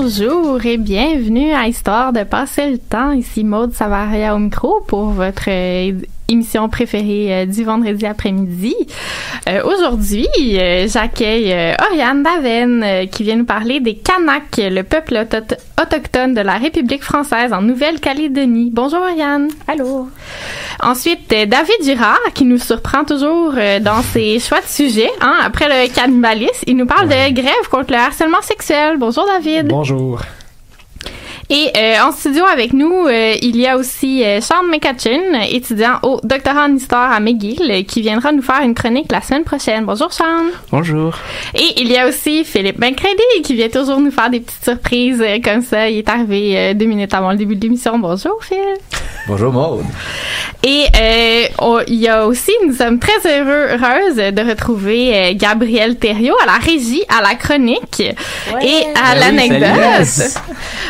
Bonjour et bienvenue à Histoire de passer le temps. Ici Maude Savaria au micro pour votre émission préférée du vendredi après-midi. Aujourd'hui, j'accueille Oriane Daven qui vient nous parler des Kanaks, le peuple autochtone de la République française en Nouvelle-Calédonie. Bonjour Oriane. Allô. Ensuite, David Girard qui nous surprend toujours dans ses choix de sujets. Après le cannibalisme, il nous parle de grève contre le harcèlement sexuel. Bonjour David. Bonjour. Et en studio avec nous, il y a aussi Sean McCutcheon, étudiant au doctorat en histoire à McGill, qui viendra nous faire une chronique la semaine prochaine. Bonjour Sean. Bonjour. Et il y a aussi Philippe McCready, qui vient toujours nous faire des petites surprises comme ça. Il est arrivé 2 minutes avant le début de l'émission. Bonjour Phil. Bonjour Maude. Et il y a aussi, nous sommes très heureuses de retrouver Gabriel Thériault à la régie, à la chronique et à l'anecdote. Yes.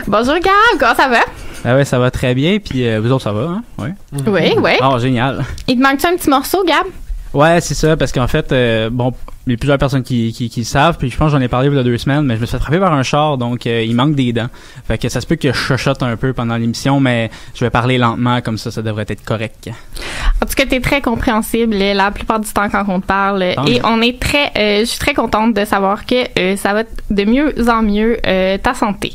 Bonjour Gab, comment ça va? Ah ouais, ça va très bien, puis vous autres, ça va, hein? Ouais. Oui. Oh, génial. Il te manque-tu un petit morceau, Gab? Ouais, c'est ça, parce qu'en fait, bon, il y a plusieurs personnes qui le savent, puis je pense que j'en ai parlé il y a 2 semaines, mais je me suis fait frapper par un char, donc il manque des dents. Fait que ça se peut que je chuchote un peu pendant l'émission, mais je vais parler lentement, comme ça devrait être correct. En tout cas, t'es très compréhensible la plupart du temps quand on te parle, et on est je suis très contente de savoir que ça va de mieux en mieux ta santé.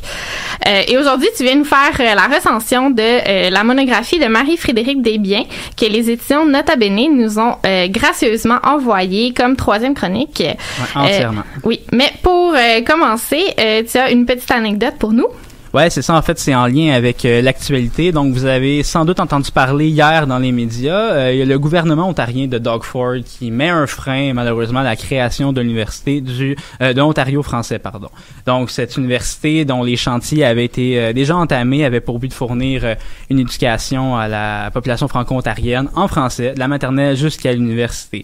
Et aujourd'hui, tu viens nous faire la recension de la monographie de Marie-Frédérique Desbiens que les éditions Nota Bene nous ont gracieusement envoyée comme 3e chronique. Ouais, entièrement. Oui, mais pour commencer, tu as une petite anecdote pour nous? Ouais, c'est ça. En fait, c'est en lien avec l'actualité. Donc, vous avez sans doute entendu parler hier dans les médias. Il y a le gouvernement ontarien de Doug Ford qui met un frein, malheureusement, à la création de l'université de l'Ontario français, pardon. Donc, cette université dont les chantiers avaient été déjà entamés avait pour but de fournir une éducation à la population franco-ontarienne en français, de la maternelle jusqu'à l'université.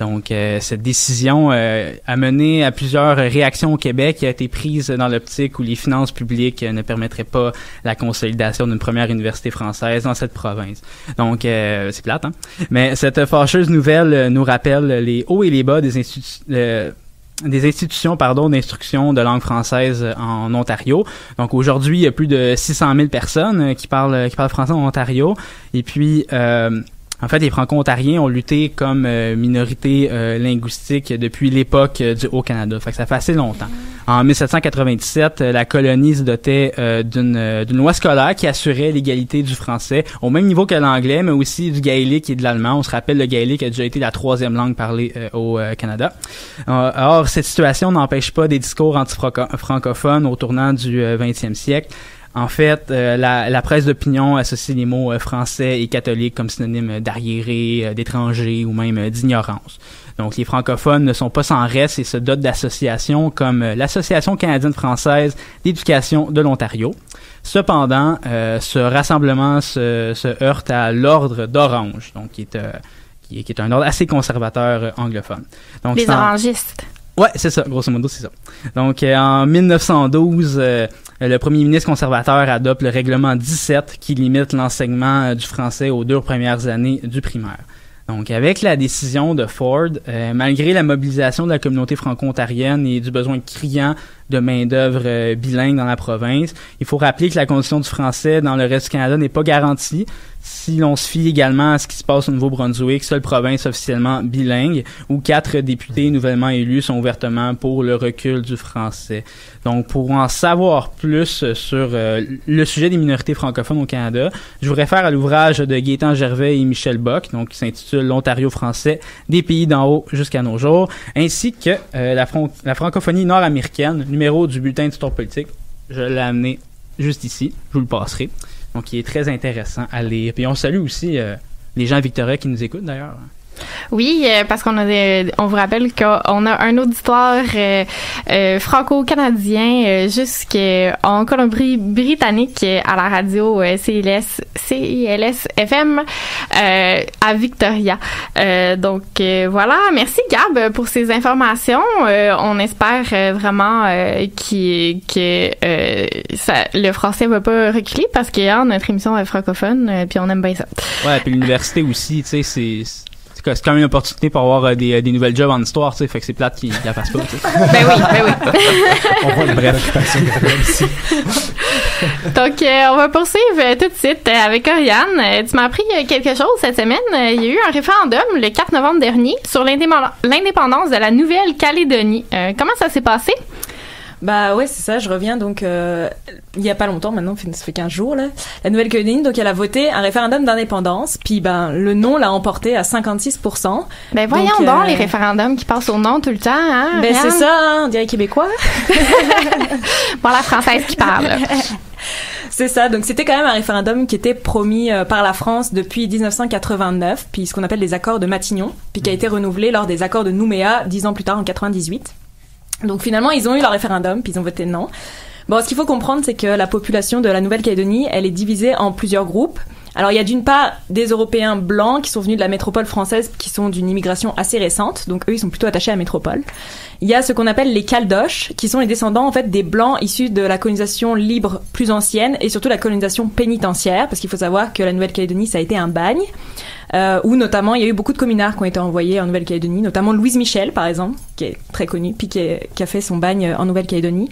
Donc, cette décision a mené à plusieurs réactions au Québec qui a été prise dans l'optique où les finances publiques ne permettraient pas la consolidation d'une première université française dans cette province. Donc, c'est plate, hein? Mais cette fâcheuse nouvelle nous rappelle les hauts et les bas des institutions d'instruction de langue française en Ontario. Donc, aujourd'hui, il y a plus de 600 000 personnes qui parlent français en Ontario. Et puis, en fait, les Franco-Ontariens ont lutté comme minorité linguistique depuis l'époque du Haut-Canada. Fait que ça fait assez longtemps. En 1797, la colonie se dotait d'une loi scolaire qui assurait l'égalité du français au même niveau que l'anglais, mais aussi du gaélique et de l'allemand. On se rappelle, le gaélique a déjà été la 3e langue parlée au Canada. Or, cette situation n'empêche pas des discours anti-francophones au tournant du 20e siècle. En fait, la presse d'opinion associe les mots français et catholique comme synonyme d'arriéré, d'étranger ou même d'ignorance. Donc, les francophones ne sont pas sans reste et se dotent d'associations comme l'Association canadienne-française d'éducation de l'Ontario. Cependant, ce rassemblement se heurte à l'ordre d'Orange, donc qui est un ordre assez conservateur anglophone. Donc, les orangistes. Ouais, c'est ça, grosso modo, c'est ça. Donc, en 1912, le premier ministre conservateur adopte le règlement 17 qui limite l'enseignement du français aux 2 premières années du primaire. Donc, avec la décision de Ford, malgré la mobilisation de la communauté franco-ontarienne et du besoin criant de main-d'œuvre bilingue dans la province, il faut rappeler que la condition du français dans le reste du Canada n'est pas garantie. Si l'on se fie également à ce qui se passe au Nouveau-Brunswick, seule province officiellement bilingue, où 4 députés nouvellement élus sont ouvertement pour le recul du français. Donc, pour en savoir plus sur le sujet des minorités francophones au Canada, je vous réfère à l'ouvrage de Gaétan Gervais et Michel Bock, donc qui s'intitule « L'Ontario français, des pays d'en haut jusqu'à nos jours », ainsi que la francophonie nord-américaine, numéro du bulletin d'histoire politique. Je l'ai amené juste ici, je vous le passerai. Donc, il est très intéressant à lire. Puis on salue aussi les gens à Victoria qui nous écoutent, d'ailleurs. Oui, parce on vous rappelle qu'on a un auditoire franco-canadien jusqu'en Colombie-Britannique à la radio CILS FM à Victoria. Donc voilà, merci Gab pour ces informations. On espère vraiment que le français va pas reculer parce que notre émission est francophone puis on aime bien ça. Ouais, puis l'université aussi, tu sais, c'est c'est quand même une opportunité pour avoir des nouvelles jobs en histoire, tu sais, fait que c'est plate qu'ils la fassent pas, tu sais. Ben oui. On voit une vraie occupation ici. Donc, on va poursuivre tout de suite avec Oriane. Tu m'as appris quelque chose cette semaine. Il y a eu un référendum le 4 novembre dernier sur l'indépendance de la Nouvelle-Calédonie. Comment ça s'est passé? Bah ouais, c'est ça, je reviens donc il y a pas longtemps maintenant, ça fait 15 jours là. La Nouvelle-Calédonie, donc elle a voté un référendum d'indépendance, puis ben le non l'a emporté à 56%. Ben voyons donc les référendums qui passent au non tout le temps, hein. Ben c'est ça, hein, on dirait québécois. Bon, la française qui parle. C'est ça, donc c'était quand même un référendum qui était promis par la France depuis 1989, puis ce qu'on appelle les accords de Matignon, puis qui a été renouvelé lors des accords de Nouméa 10 ans plus tard en 98. Donc finalement, ils ont eu leur référendum, puis ils ont voté non. Bon, ce qu'il faut comprendre, c'est que la population de la Nouvelle-Calédonie, elle est divisée en plusieurs groupes. Alors, il y a d'une part des Européens blancs qui sont venus de la métropole française, qui sont d'une immigration assez récente. Donc, eux, ils sont plutôt attachés à la métropole. Il y a ce qu'on appelle les Caldoches, qui sont les descendants, en fait, des blancs issus de la colonisation libre plus ancienne et surtout la colonisation pénitentiaire, parce qu'il faut savoir que la Nouvelle-Calédonie, ça a été un bagne, où notamment, il y a eu beaucoup de communards qui ont été envoyés en Nouvelle-Calédonie, notamment Louise Michel, par exemple, qui est très connue, puis qui a fait son bagne en Nouvelle-Calédonie.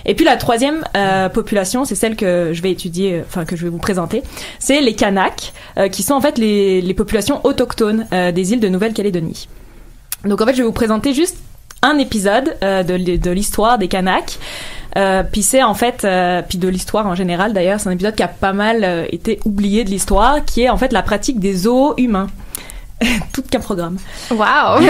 Et puis, la troisième population, c'est celle que je vais étudier, que je vais vous présenter, c'est les Kanaks, qui sont en fait les populations autochtones des îles de Nouvelle-Calédonie. Donc en fait, je vais vous présenter juste un épisode de l'histoire des Kanaks. Puis c'est en fait, puis de l'histoire en général d'ailleurs, c'est un épisode qui a pas mal été oublié de l'histoire, qui est en fait la pratique des zoos humains. Tout qu'un programme. Wow.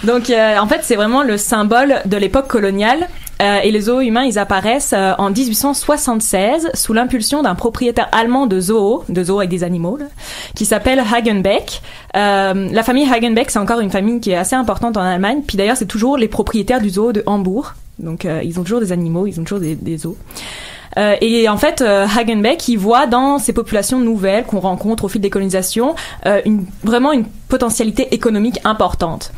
Donc en fait, c'est vraiment le symbole de l'époque coloniale. Et les zoos humains, ils apparaissent en 1876 sous l'impulsion d'un propriétaire allemand de zoos avec des animaux, là, qui s'appelle Hagenbeck. La famille Hagenbeck, c'est encore une famille qui est assez importante en Allemagne. Puis d'ailleurs, c'est toujours les propriétaires du zoo de Hambourg. Donc ils ont toujours des animaux, ils ont toujours des zoos. Et en fait, Hagenbeck, il voit dans ces populations nouvelles qu'on rencontre au fil des colonisations vraiment une potentialité économique importante.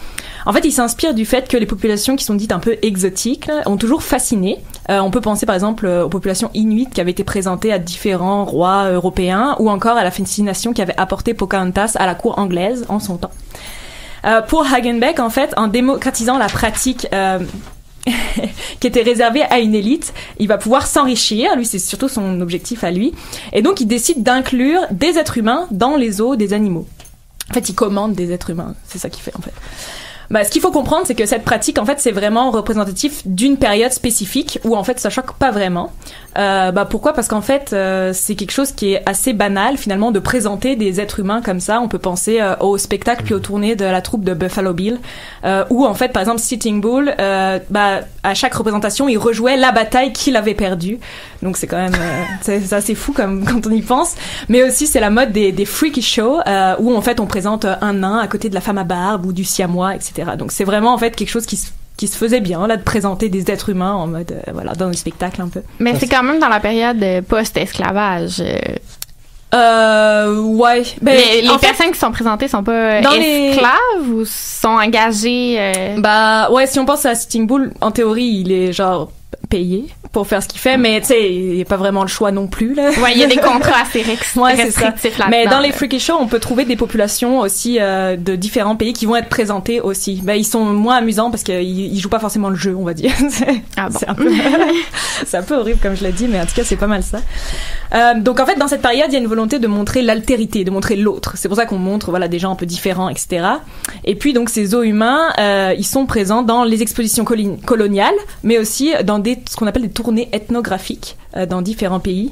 En fait, il s'inspire du fait que les populations qui sont dites un peu exotiques là, ont toujours fasciné. On peut penser par exemple aux populations inuites qui avaient été présentées à différents rois européens, ou encore à la fascination qu'avait apporté Pocahontas à la cour anglaise en son temps. Pour Hagenbeck, en fait, en démocratisant la pratique qui était réservé à une élite, il va pouvoir s'enrichir, lui c'est surtout son objectif à lui, et donc il décide d'inclure des êtres humains dans les zoos des animaux. En fait, il commande des êtres humains, c'est ça qu'il fait en fait. Bah, ce qu'il faut comprendre, c'est que cette pratique, en fait, c'est vraiment représentatif d'une période spécifique où, en fait, ça choque pas vraiment. Pourquoi? Parce qu'en fait, c'est quelque chose qui est assez banal, finalement, de présenter des êtres humains comme ça. On peut penser au spectacle puis aux tournées de la troupe de Buffalo Bill, où, en fait, par exemple, Sitting Bull, à chaque représentation, il rejouait la bataille qu'il avait perdue. Donc, c'est quand même, c'est assez fou comme quand on y pense. Mais aussi, c'est la mode des freaky shows, où, en fait, on présente un nain à côté de la femme à barbe ou du siamois, etc. Donc c'est vraiment en fait quelque chose qui se faisait bien là, de présenter des êtres humains en mode dans le spectacle un peu. Mais c'est quand même dans la période post-esclavage. Ouais. Ben, les personnes qui sont présentées sont pas esclaves ou sont engagées. Ouais, si on pense à Sitting Bull, en théorie, il est genre payé pour faire ce qu'il fait, mais tu sais, il n'y a pas vraiment le choix non plus, là. Ouais, il y a des contrats assez restrictifs là-dedans. Mais dans les freaky shows, on peut trouver des populations aussi de différents pays qui vont être présentées aussi. Ben, ils sont moins amusants parce qu'ils jouent pas forcément le jeu, on va dire. C'est un peu horrible comme je l'ai dit, mais en tout cas, c'est pas mal ça. Donc en fait, dans cette période, il y a une volonté de montrer l'altérité, de montrer l'autre. C'est pour ça qu'on montre des gens un peu différents, etc. Et puis donc ces zoos humains, ils sont présents dans les expositions coloniales, mais aussi dans ce qu'on appelle des tournées ethnographiques dans différents pays,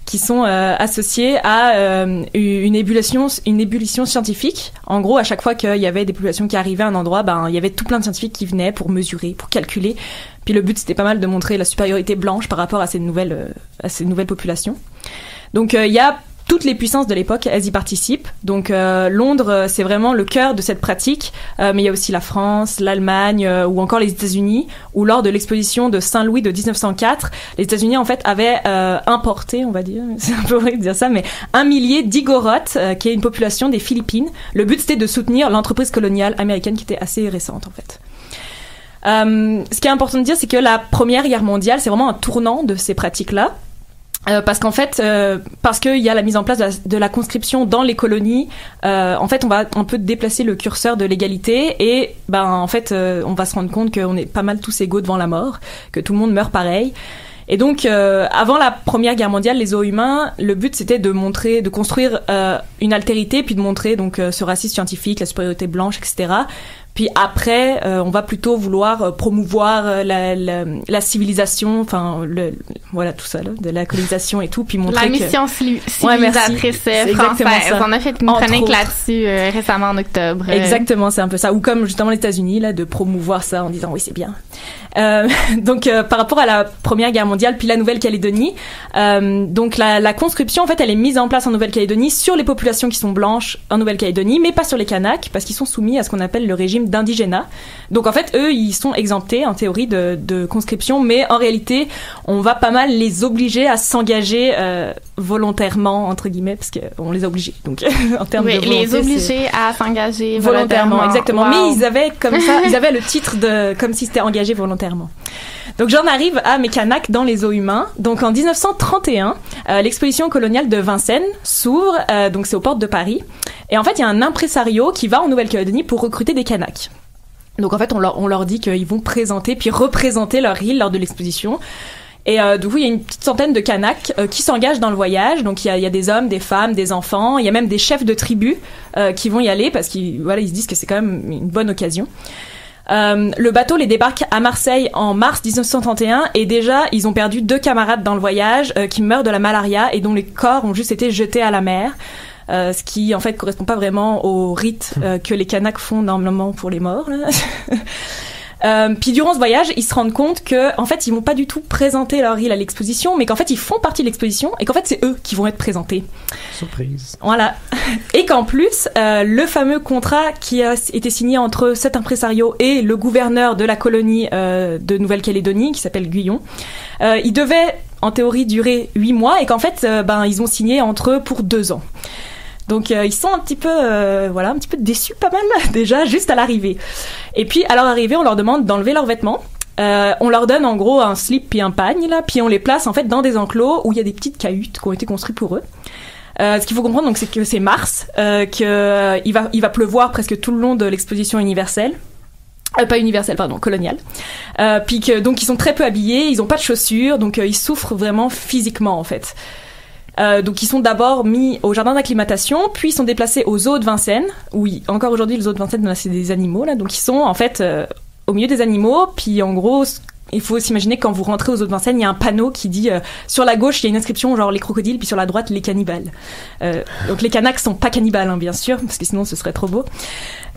qui sont associées à une ébullition scientifique. En gros, à chaque fois qu'il y avait des populations qui arrivaient à un endroit, il y avait tout plein de scientifiques qui venaient pour mesurer, pour calculer. Puis le but, c'était pas mal de montrer la supériorité blanche par rapport à ces nouvelles populations. Donc il y a toutes les puissances de l'époque, elles y participent. Donc Londres, c'est vraiment le cœur de cette pratique, mais il y a aussi la France, l'Allemagne ou encore les États-Unis, où lors de l'exposition de Saint-Louis de 1904, les États-Unis en fait avaient importé, on va dire, c'est un peu horrible de dire ça, mais 1 millier d'Igorots, qui est une population des Philippines. Le but, c'était de soutenir l'entreprise coloniale américaine qui était assez récente en fait. Ce qui est important de dire, c'est que la Première Guerre mondiale, c'est vraiment un tournant de ces pratiques-là. Parce qu'en fait, parce qu'il y a la mise en place de la conscription dans les colonies, en fait, on va un peu déplacer le curseur de l'égalité et, en fait, on va se rendre compte qu'on est pas mal tous égaux devant la mort, que tout le monde meurt pareil. Et donc, avant la Première Guerre mondiale, les Zohumains, le but c'était de construire une altérité, puis de montrer donc ce racisme scientifique, la supériorité blanche, etc. Puis après, on va plutôt vouloir promouvoir la civilisation, enfin, voilà, tout ça, là, de la colonisation et tout, puis montrer la mission civilisatrice française. On a fait une chronique là-dessus récemment en octobre. Exactement, c'est un peu ça. Ou comme justement les États-Unis, là, de promouvoir ça en disant oui, c'est bien. Donc, par rapport à la Première Guerre mondiale, puis la Nouvelle-Calédonie, donc la conscription, en fait, elle est mise en place en Nouvelle-Calédonie sur les populations qui sont blanches en Nouvelle-Calédonie, mais pas sur les Kanaks, parce qu'ils sont soumis à ce qu'on appelle le régime d'indigénat. Donc en fait, eux, ils sont exemptés en théorie de conscription, mais en réalité, on va pas mal les obliger à s'engager volontairement, entre guillemets, parce qu'on les a obligés. Donc en termes de volonté, les obliger à s'engager volontairement. Exactement. Wow. Mais ils avaient comme ça, ils avaient le titre de comme si c'était engagé volontairement. Donc j'en arrive à mes Kanaks dans les Zohumains. Donc en 1931, l'exposition coloniale de Vincennes s'ouvre, donc c'est aux portes de Paris. Et en fait, il y a un impresario qui va en Nouvelle-Calédonie pour recruter des Kanaks. Donc en fait, on leur dit qu'ils vont présenter puis représenter leur île lors de l'exposition. Et du coup, il y a une petite centaine de Kanaks qui s'engagent dans le voyage. Donc il y a des hommes, des femmes, des enfants. Il y a même des chefs de tribus qui vont y aller parce qu'ils se disent que c'est quand même une bonne occasion. Le bateau les débarque à Marseille en mars 1931 et déjà ils ont perdu 2 camarades dans le voyage qui meurent de la malaria et dont les corps ont juste été jetés à la mer. Ce qui en fait correspond pas vraiment au rite que les Kanaks font normalement pour les morts. Puis durant ce voyage, ils se rendent compte que en fait, ils vont pas du tout présenter leur île à l'exposition, mais qu'en fait, ils font partie de l'exposition et qu'en fait, c'est eux qui vont être présentés. Surprise. Voilà. Et qu'en plus, le fameux contrat qui a été signé entre cet impresario et le gouverneur de la colonie de Nouvelle-Calédonie, qui s'appelle Guyon, il devait en théorie durer 8 mois et qu'en fait, ils ont signé entre eux pour 2 ans. Donc ils sont un petit peu déçus pas mal déjà juste à l'arrivée. Et puis à leur arrivée, on leur demande d'enlever leurs vêtements. On leur donne en gros un slip puis un pagne là, puis on les place en fait dans des enclos où il y a des petites cahutes qui ont été construites pour eux. Ce qu'il faut comprendre donc c'est que c'est mars, que il va pleuvoir presque tout le long de l'exposition universelle. Coloniale. Puis que donc ils sont très peu habillés, ils ont pas de chaussures, donc ils souffrent vraiment physiquement en fait. Donc ils sont d'abord mis au jardin d'acclimatation, puis ils sont déplacés au zoo de Vincennes, où encore aujourd'hui le zoo de Vincennes c'est des animaux là, donc ils sont en fait au milieu des animaux, puis en gros il faut s'imaginer que quand vous rentrez au zoo de Vincennes, il y a un panneau qui dit sur la gauche il y a une inscription genre les crocodiles, puis sur la droite les cannibales. Donc les Kanaks sont pas cannibales hein, bien sûr, parce que sinon ce serait trop beau.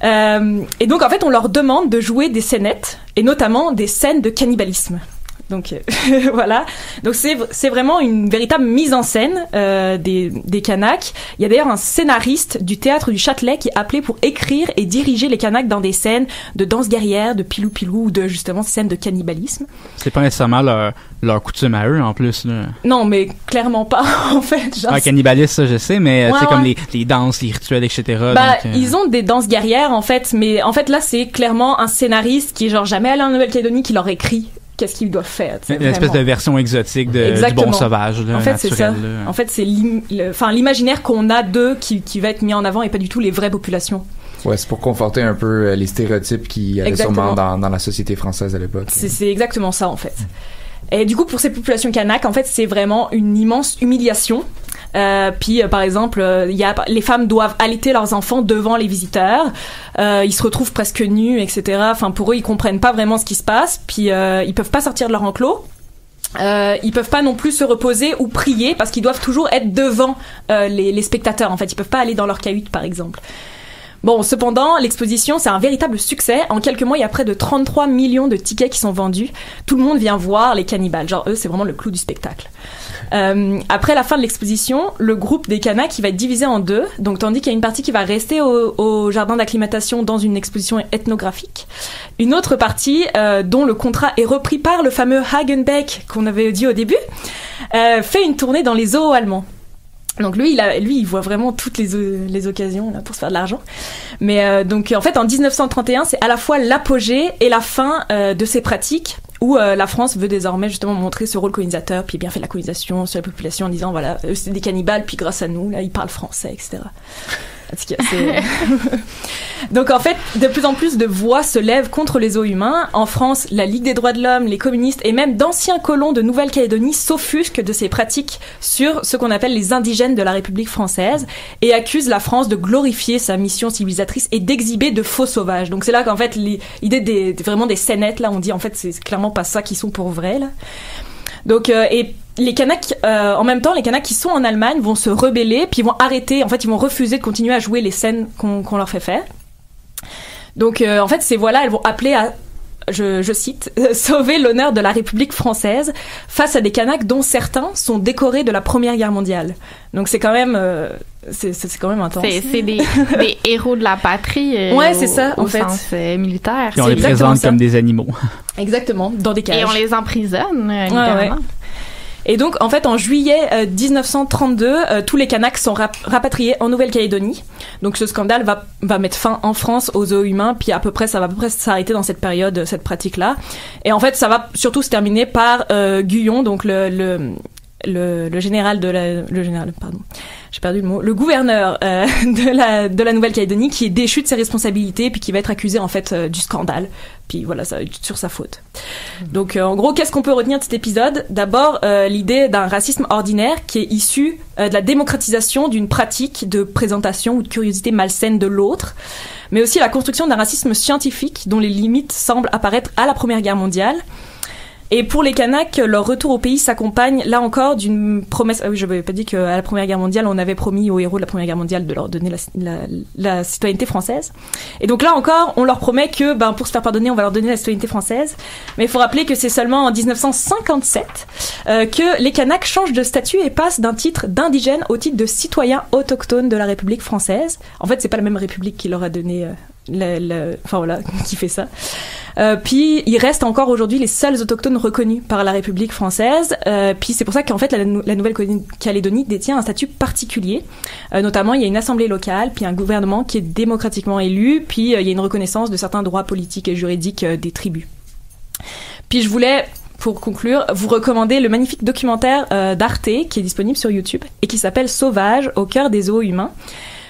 Et donc en fait on leur demande de jouer des scénettes, et notamment des scènes de cannibalisme. Donc voilà. Donc c'est vraiment une véritable mise en scène des Kanaks. Il y a d'ailleurs un scénariste du théâtre du Châtelet qui est appelé pour écrire et diriger les Kanaks dans des scènes de danse guerrière, de pilou-pilou ou de justement scènes de cannibalisme. C'est pas nécessairement leur coutume à eux en plus là. Non, mais clairement pas en fait. Genre, cannibalisme ça je sais, mais c'est comme les danses, les rituels, etc. Donc, ils ont des danses guerrières en fait, mais en fait là c'est clairement un scénariste qui est genre jamais allé en Nouvelle-Calédonie qui leur écrit qu'est-ce qu'ils doivent faire. Une espèce de version exotique du bon sauvage. Là, en fait, naturel, c'est ça. Là. En fait, c'est l'imaginaire qu'on a d'eux qui va être mis en avant et pas du tout les vraies populations. Ouais, c'est pour conforter un peu les stéréotypes qui allaient sûrement dans la société française à l'époque. C'est exactement ça, en fait. Et du coup, pour ces populations Kanaks, en fait, c'est vraiment une immense humiliation. Puis par exemple les femmes doivent allaiter leurs enfants devant les visiteurs, ils se retrouvent presque nus, etc. Enfin pour eux ils comprennent pas vraiment ce qui se passe, puis ils peuvent pas sortir de leur enclos, ils peuvent pas non plus se reposer ou prier parce qu'ils doivent toujours être devant les spectateurs en fait, ils peuvent pas aller dans leur cahute par exemple. Bon, cependant, l'exposition, c'est un véritable succès. En quelques mois, il y a près de 33 millions de tickets qui sont vendus. Tout le monde vient voir les cannibales. Genre, eux, c'est vraiment le clou du spectacle. Après la fin de l'exposition, le groupe des Kanaks va être divisé en 2. Donc, tandis qu'il y a une partie qui va rester au jardin d'acclimatation dans une exposition ethnographique. Une autre partie, dont le contrat est repris par le fameux Hagenbeck qu'on avait dit au début, fait une tournée dans les zoos allemands. Donc lui il voit vraiment toutes les occasions là pour se faire de l'argent. Mais donc en fait en 1931, c'est à la fois l'apogée et la fin de ces pratiques où la France veut désormais justement montrer ce rôle colonisateur, puis bien fait la colonisation sur la population en disant voilà, c'est des cannibales, puis grâce à nous, là, ils parlent français, etc. Donc en fait, de plus en plus de voix se lèvent contre les zoos humains. En France, la Ligue des droits de l'homme, les communistes et même d'anciens colons de Nouvelle-Calédonie s'offusquent de ces pratiques sur ce qu'on appelle les indigènes de la République française et accusent la France de glorifier sa mission civilisatrice et d'exhiber de faux sauvages. Donc c'est là qu'en fait l'idée vraiment des scénettes, là on dit en fait c'est clairement pas ça qu'ils sont pour vrai là. Donc et les Kanaks, en même temps, les Kanaks qui sont en Allemagne vont se rebeller, puis ils vont arrêter, en fait, ils vont refuser de continuer à jouer les scènes qu'on leur fait faire. Donc, en fait, ces voix-là, elles vont appeler à, je cite, sauver l'honneur de la République française face à des Kanaks dont certains sont décorés de la Première Guerre mondiale. Donc, c'est quand même, c'est quand même intense. C'est des héros de la patrie. Ouais, c'est ça, en fait. Au sens militaire. Puis on les présente comme des animaux. Exactement, dans des cages. Et on les emprisonne, littéralement. Ouais. Et donc, en fait, en juillet 1932, tous les Kanaks sont rapatriés en Nouvelle-Calédonie. Donc, ce scandale va mettre fin en France aux zoos humains, puis ça va à peu près s'arrêter dans cette période, cette pratique-là. Et en fait, ça va surtout se terminer par Guyon, donc le gouverneur de la Nouvelle-Calédonie qui est déchu de ses responsabilités puis qui va être accusé en fait du scandale. Puis voilà, ça sur sa faute. Donc en gros, qu'est-ce qu'on peut retenir de cet épisode ? D'abord, l'idée d'un racisme ordinaire qui est issu de la démocratisation d'une pratique de présentation ou de curiosité malsaine de l'autre, mais aussi la construction d'un racisme scientifique dont les limites semblent apparaître à la Première Guerre mondiale. Et pour les Kanaks, leur retour au pays s'accompagne, là encore, d'une promesse... Ah oui, je n'avais pas dit qu'à la Première Guerre mondiale, on avait promis aux héros de la Première Guerre mondiale de leur donner la citoyenneté française. Et donc là encore, on leur promet que, pour se faire pardonner, on va leur donner la citoyenneté française. Mais il faut rappeler que c'est seulement en 1957 que les Kanaks changent de statut et passent d'un titre d'indigène au titre de citoyen autochtone de la République française. En fait, c'est pas la même République qui leur a donné... enfin voilà, qui fait ça. Puis ils restent encore aujourd'hui les seuls autochtones reconnus par la République française. Puis c'est pour ça qu'en fait la Nouvelle-Calédonie détient un statut particulier. Notamment, il y a une assemblée locale, puis un gouvernement qui est démocratiquement élu, puis il y a une reconnaissance de certains droits politiques et juridiques des tribus. Puis je voulais, pour conclure, vous recommander le magnifique documentaire d'Arte qui est disponible sur YouTube et qui s'appelle Sauvage au cœur des zoos humains.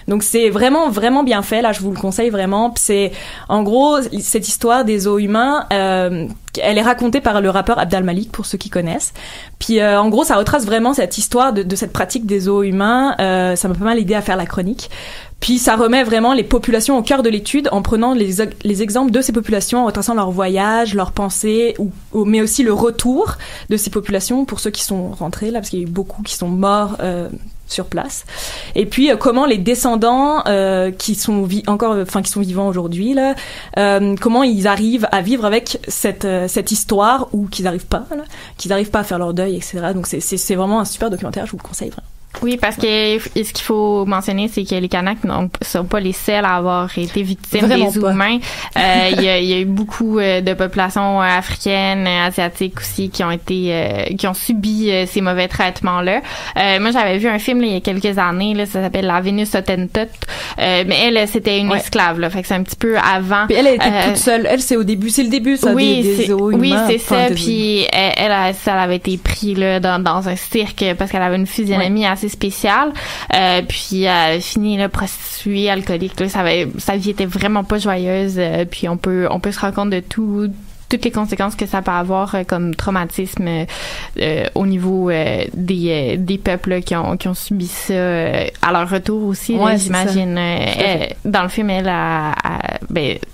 Donc c'est vraiment vraiment bien fait, là je vous le conseille vraiment. Puis c'est en gros cette histoire des zoos humains, elle est racontée par le rappeur Abd al-Malik pour ceux qui connaissent. Puis en gros ça retrace vraiment cette histoire de cette pratique des zoos humains. Ça m'a pas mal aidé à faire la chronique. Puis ça remet vraiment les populations au cœur de l'étude en prenant les exemples de ces populations, en retraçant leurs voyages, leurs pensées, mais aussi le retour de ces populations pour ceux qui sont rentrés là, parce qu'il y a eu beaucoup qui sont morts sur place. Et puis comment les descendants qui sont vivants aujourd'hui là, comment ils arrivent à vivre avec cette histoire ou qu'ils n'arrivent pas à faire leur deuil, etc. Donc c'est vraiment un super documentaire, je vous le conseille vraiment. Oui, parce que ce qu'il faut mentionner, c'est que les Kanaks ne sont pas les seuls à avoir été victimes des zoos humains. Il y a eu beaucoup de populations africaines, asiatiques aussi, qui ont subi ces mauvais traitements-là. Moi, j'avais vu un film là, il y a quelques années, là, ça s'appelle La Vénus Hottentot. Mais elle, c'était une esclave, là. Fait que c'est un petit peu avant. Puis elle était toute seule. Elle, c'est le début, ça, des zoos humains. Oui, c'est ça. Puis elle avait été prise là dans un cirque parce qu'elle avait une physionomie assez spéciale. Puis elle a fini là, prostituée, alcoolique. Là, sa vie était vraiment pas joyeuse. Puis on peut se rendre compte de toutes les conséquences que ça peut avoir comme traumatisme au niveau des peuples là, qui ont subi ça à leur retour aussi, là, j'imagine. Dans le film,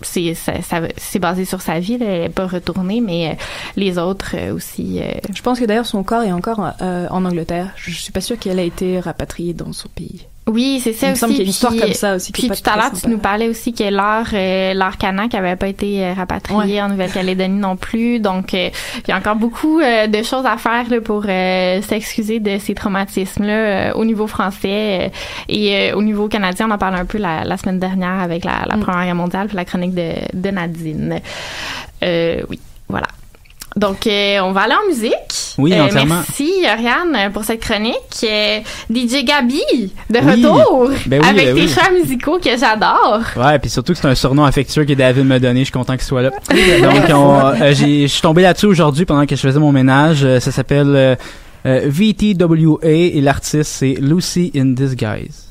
c'est basé sur sa vie, là, elle n'est pas retournée, mais les autres aussi. Je pense que d'ailleurs son corps est encore en Angleterre. Je suis pas sûre qu'elle a été rapatriée dans son pays. Oui, c'est ça aussi. Il me semble qu'il y a une histoire comme ça aussi. Puis tout à l'heure, tu nous parlais aussi que l'art kanak n'avait pas été rapatrié en Nouvelle-Calédonie non plus. Donc, il y a encore beaucoup de choses à faire là, pour s'excuser de ces traumatismes-là au niveau français et au niveau canadien. On en parle un peu la semaine dernière avec la Première Guerre mondiale puis la chronique de Nadine. Oui, voilà. Donc, on va aller en musique. Oui, entièrement. Merci, Ariane, pour cette chronique. DJ Gabi, de retour, avec tes choix musicaux que j'adore. Ouais, puis surtout que c'est un surnom affectueux que David m'a donné. Je suis content qu'il soit là. Donc, je suis tombé là-dessus aujourd'hui pendant que je faisais mon ménage. Ça s'appelle VTWA et l'artiste, c'est Lucy in Disguise.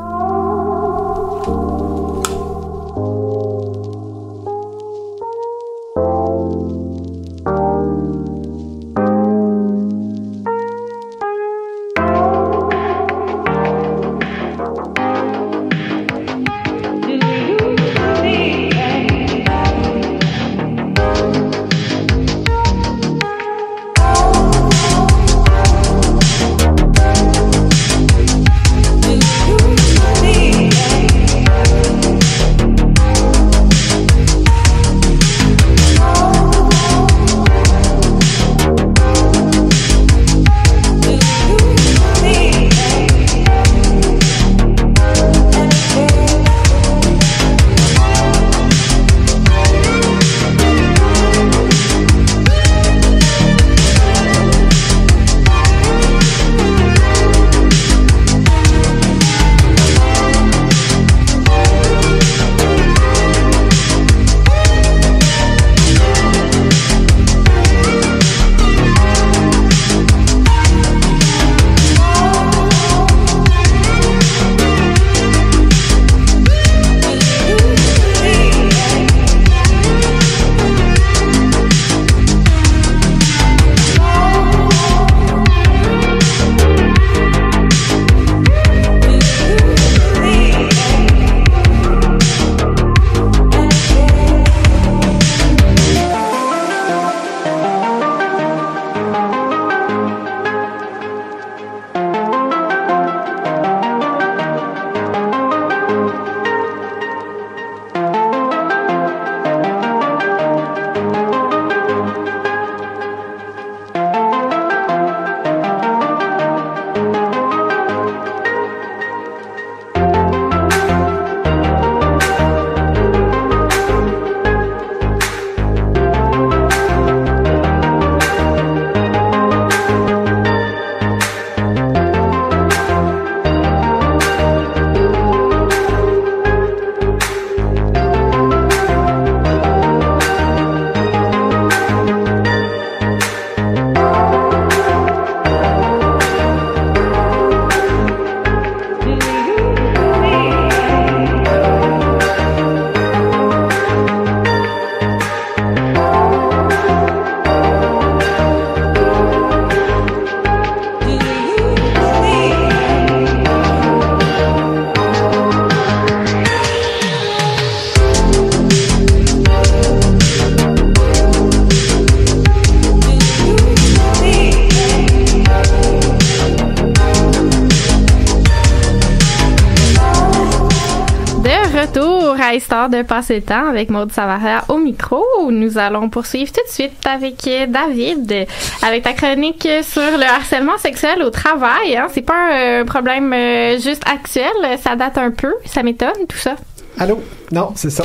Histoire de passer le temps avec Maud Savaria au micro. Nous allons poursuivre tout de suite avec David, avec ta chronique sur le harcèlement sexuel au travail. Hein. C'est pas un problème juste actuel, ça date un peu, ça m'étonne tout ça. Allô? Non, c'est ça.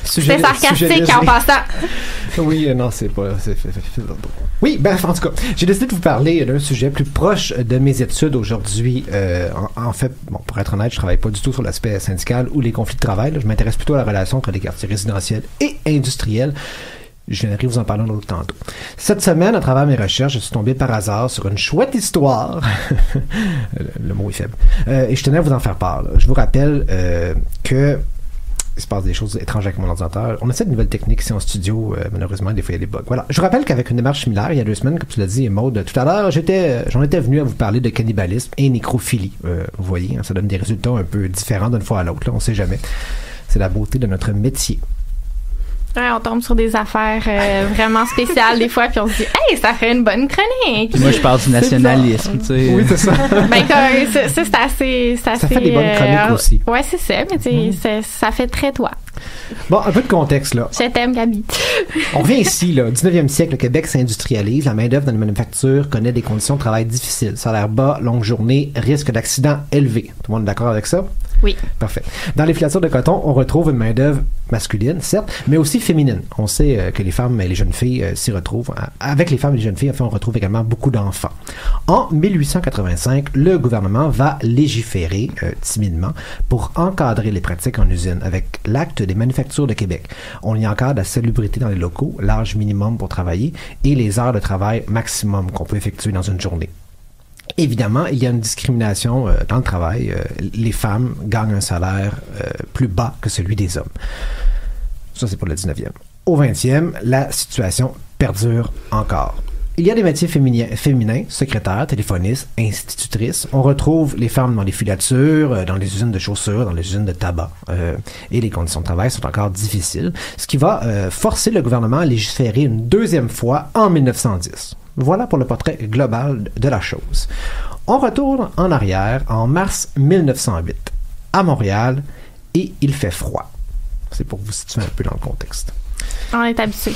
C'est sarcastique en passant. Oui, non, c'est pas... Oui, ben, en tout cas, j'ai décidé de vous parler d'un sujet plus proche de mes études aujourd'hui. En fait, bon, pour être honnête, je travaille pas du tout sur l'aspect syndical ou les conflits de travail. Là. Je m'intéresse plutôt à la relation entre les quartiers résidentiels et industriels. Je viendrai vous en parler un autre tantôt. Cette semaine, à travers mes recherches, je suis tombé par hasard sur une chouette histoire. Le mot est faible. Et je tenais à vous en faire part. Là. Je vous rappelle que il se passe des choses étranges avec mon ordinateur. On essaie de nouvelles techniques ici en studio. Malheureusement, des fois, il y a des bugs. Voilà. Je vous rappelle qu'avec une démarche similaire, il y a 2 semaines, comme tu l'as dit, Maud, tout à l'heure, j'en étais venu à vous parler de cannibalisme et nécrophilie. Vous voyez, hein, ça donne des résultats un peu différents d'une fois à l'autre. Là, on sait jamais. C'est la beauté de notre métier. Ouais, on tombe sur des affaires vraiment spéciales des fois, puis on se dit « Hey, ça fait une bonne chronique! » Moi, je parle du nationalisme, tu sais. Oui, c'est ça. Ben, c'est assez... Ça fait des bonnes chroniques aussi. Ouais, c'est ça, mais tu sais, ça fait très toi. Bon, un peu de contexte, là. Je t'aime, Gabi. On revient ici, là. Au 19e siècle, le Québec s'industrialise. La main-d'œuvre dans les manufactures connaît des conditions de travail difficiles. Salaire bas, longue journée, risque d'accident élevé. Tout le monde est d'accord avec ça? Oui. Parfait. Dans les filatures de coton, on retrouve une main-d'œuvre masculine, certes, mais aussi féminine. On sait que les femmes et les jeunes filles s'y retrouvent. Avec les femmes et les jeunes filles, enfin, on retrouve également beaucoup d'enfants. En 1885, le gouvernement va légiférer timidement pour encadrer les pratiques en usine avec l'Acte des manufactures de Québec. On y encadre la salubrité dans les locaux, l'âge minimum pour travailler et les heures de travail maximum qu'on peut effectuer dans une journée. Évidemment, il y a une discrimination dans le travail. Les femmes gagnent un salaire plus bas que celui des hommes. Ça, c'est pour le 19e. Au 20e, la situation perdure encore. Il y a des métiers féminins, secrétaires, téléphonistes, institutrices. On retrouve les femmes dans les filatures, dans les usines de chaussures, dans les usines de tabac. Et les conditions de travail sont encore difficiles, ce qui va forcer le gouvernement à légiférer une deuxième fois en 1910. Voilà pour le portrait global de la chose. On retourne en arrière en mars 1908, à Montréal, et il fait froid. C'est pour vous situer un peu dans le contexte. On est habitué.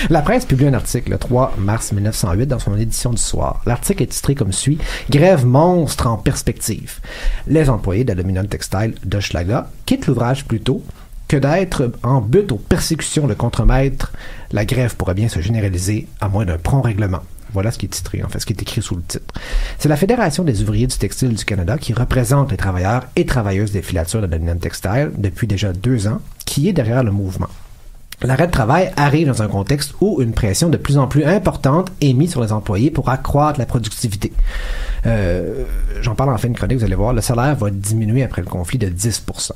La presse publie un article le 3 mars 1908 dans son édition du soir. L'article est titré comme suit « Grève monstre en perspective ». Les employés d'Aluminium Textile d'Hochelaga quittent l'ouvrage plus tôt que d'être en butte aux persécutions de contremaîtres. La grève pourrait bien se généraliser à moins d'un prompt règlement. Voilà ce qui est titré, en fait, ce qui est écrit sous le titre. C'est la Fédération des ouvriers du textile du Canada qui représente les travailleurs et travailleuses des filatures d'Aluminium Textile depuis déjà 2 ans, qui est derrière le mouvement. L'arrêt de travail arrive dans un contexte où une pression de plus en plus importante est mise sur les employés pour accroître la productivité. J'en parle en fin de chronique, vous allez voir, le salaire va diminuer après le conflit de 10%.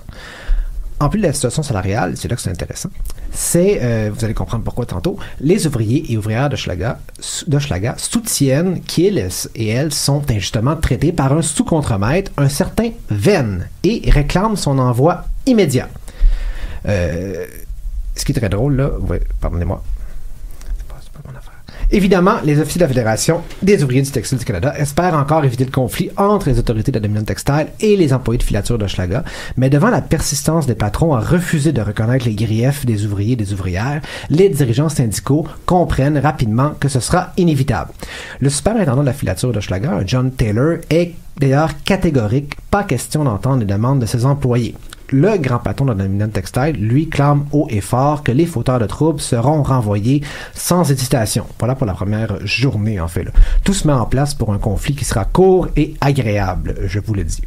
En plus de la situation salariale, c'est là que c'est intéressant, vous allez comprendre pourquoi tantôt, les ouvriers et ouvrières d'Hochelaga soutiennent qu'ils et elles sont injustement traités par un sous-contremaître, un certain Venn, et réclament son envoi immédiat. Ce qui est très drôle, là, ouais, pardonnez-moi. C'est pas mon affaire. Évidemment, les officiers de la Fédération des ouvriers du textile du Canada espèrent encore éviter le conflit entre les autorités d'Aluminium Textile et les employés de filature d'Hochelaga, mais devant la persistance des patrons à refuser de reconnaître les griefs des ouvriers et des ouvrières, les dirigeants syndicaux comprennent rapidement que ce sera inévitable. Le superintendant de la filature d'Hochelaga, John Taylor, est d'ailleurs catégorique, pas question d'entendre les demandes de ses employés. Le grand patron de l'Aluminium Textile, lui, clame haut et fort que les fauteurs de troubles seront renvoyés sans hésitation. Voilà pour la première journée, en fait. Là. Tout se met en place pour un conflit qui sera court et agréable, je vous le dis.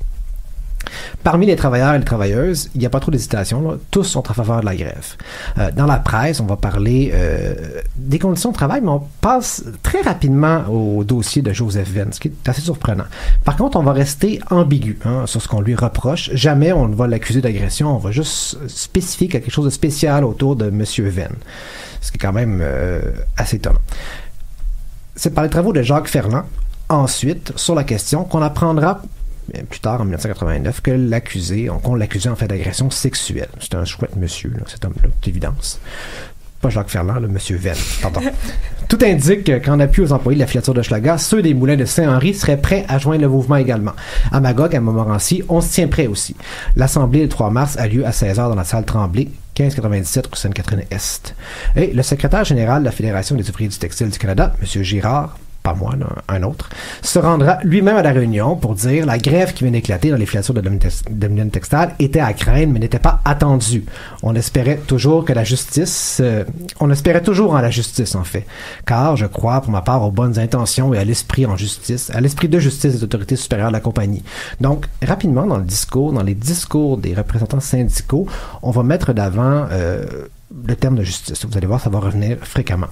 Parmi les travailleurs et les travailleuses, il n'y a pas trop d'hésitation. Là. Tous sont en faveur de la grève. Dans la presse, on va parler des conditions de travail, mais on passe très rapidement au dossier de Joseph Venn, ce qui est assez surprenant. Par contre, on va rester ambigu sur ce qu'on lui reproche. Jamais on ne va l'accuser d'agression. On va juste spécifier quelque chose de spécial autour de M. Venn, ce qui est quand même assez étonnant. C'est par les travaux de Jacques Ferland, ensuite, sur la question, qu'on apprendra plus tard, en 1989, qu'on l'accusait en fait d'agression sexuelle. C'est un chouette monsieur, là, cet homme-là, d'évidence. Pas Jacques Ferland, le monsieur Venn, pardon. Tout indique qu'en appui aux employés de la filature d'Hochelaga, ceux des moulins de Saint-Henri seraient prêts à joindre le mouvement également. À Magog, à Montmorency, on se tient prêt aussi. L'assemblée le 3 mars a lieu à 16h dans la salle Tremblay, 1597 rue Sainte-Catherine-Est. Et le secrétaire général de la Fédération des ouvriers du textile du Canada, M. Girard, pas moi, là, un autre, se rendra lui-même à la réunion pour dire la grève qui vient d'éclater dans les filatures d'Aluminium Textile était à craindre, mais n'était pas attendue. On espérait toujours en la justice, en fait. Car je crois, pour ma part, aux bonnes intentions et à l'esprit de justice des autorités supérieures de la compagnie. Donc, rapidement, dans les discours des représentants syndicaux, on va mettre d'avant le terme de justice. Vous allez voir, ça va revenir fréquemment.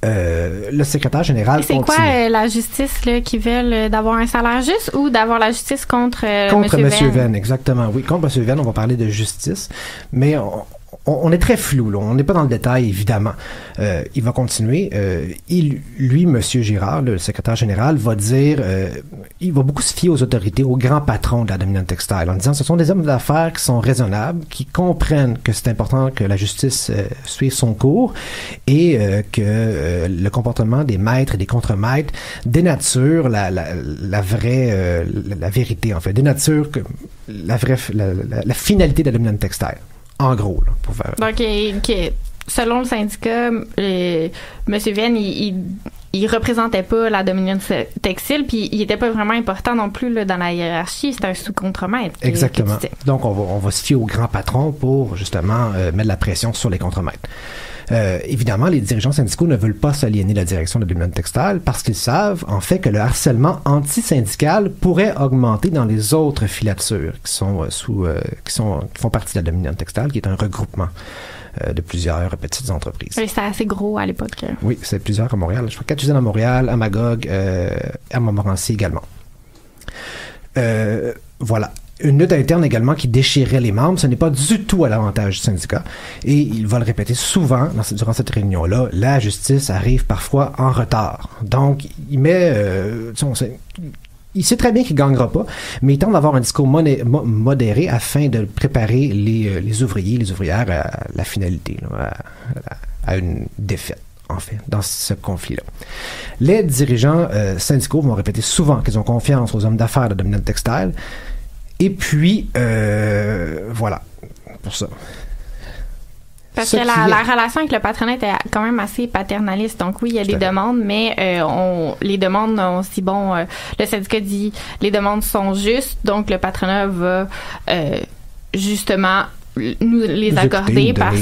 Le secrétaire général continue. C'est quoi la justice là, qui veulent d'avoir un salaire juste ou d'avoir la justice contre M. Venn? Exactement, oui. Contre M. Venn, on va parler de justice, mais on est très flou, là. On n'est pas dans le détail, évidemment. Il va continuer. Lui, M. Girard, le secrétaire général, va dire... il va beaucoup se fier aux autorités, aux grands patrons de l'Aluminium Textile, en disant ce sont des hommes d'affaires qui sont raisonnables, qui comprennent que c'est important que la justice suive son cours et que le comportement des maîtres et des contre-maîtres dénature la vérité, en fait. Dénature la finalité de l'Aluminium Textile. En gros, là, pour faire... Donc, selon le syndicat, M. Venn, il il représentait pas la dominante textile, puis il était pas vraiment important non plus là, dans la hiérarchie. C'était un sous-contremaître. Exactement. Donc, on va se fier au grand patron pour, justement, mettre la pression sur les contremaîtres. Évidemment, les dirigeants syndicaux ne veulent pas s'aliéner la direction de la dominante textile parce qu'ils savent, en fait, que le harcèlement anti-syndical pourrait augmenter dans les autres filatures qui font partie de la dominante textile, qui est un regroupement de plusieurs petites entreprises. Oui, c'était assez gros à l'époque. Oui, c'est plusieurs à Montréal. Je crois 4 usines à Montréal, à Magog, à Montmorency également. Voilà. Une lutte interne également qui déchirait les membres, ce n'est pas du tout à l'avantage du syndicat. Et il va le répéter souvent durant cette réunion-là, la justice arrive parfois en retard. Donc, il met... il sait très bien qu'il ne gagnera pas, mais il tente d'avoir un discours modéré afin de préparer les ouvriers, les ouvrières à la finalité, là, à une défaite, en fait, dans ce conflit-là. Les dirigeants syndicaux vont répéter souvent qu'ils ont confiance aux hommes d'affaires de dominante textile. Et puis, voilà, pour ça. Parce que la relation avec le patronat était quand même assez paternaliste. Donc oui, il y a des demandes, mais les demandes, on se dit, bon, le syndicat dit, les demandes sont justes, donc le patronat va justement nous les accorder parce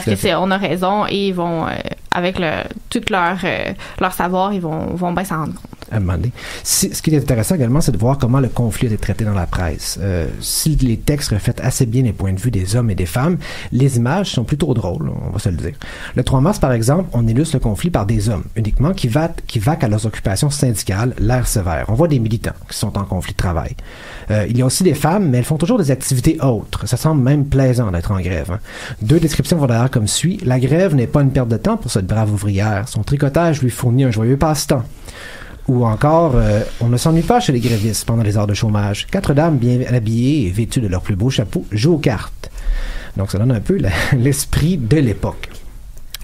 que on a raison et ils vont avec tout leur savoir, ils vont bien s'en rendre compte. À un moment donné. Ce qui est intéressant également, c'est de voir comment le conflit a été traité dans la presse. Si les textes reflètent assez bien les points de vue des hommes et des femmes, les images sont plutôt drôles, on va se le dire. Le 3 mars, par exemple, on illustre le conflit par des hommes, uniquement qui vaquent à leurs occupations syndicales, l'air sévère. On voit des militants qui sont en conflit de travail. Il y a aussi des femmes, mais elles font toujours des activités autres. Ça semble même plaisant d'être en grève. Hein. 2 descriptions vont d'ailleurs comme suit. La grève n'est pas une perte de temps pour cette brave ouvrière. Son tricotage lui fournit un joyeux passe-temps. Ou encore, on ne s'ennuie pas chez les grévistes pendant les heures de chômage. 4 dames bien habillées et vêtues de leur plus beau chapeau jouent aux cartes. Donc, ça donne un peu l'esprit de l'époque.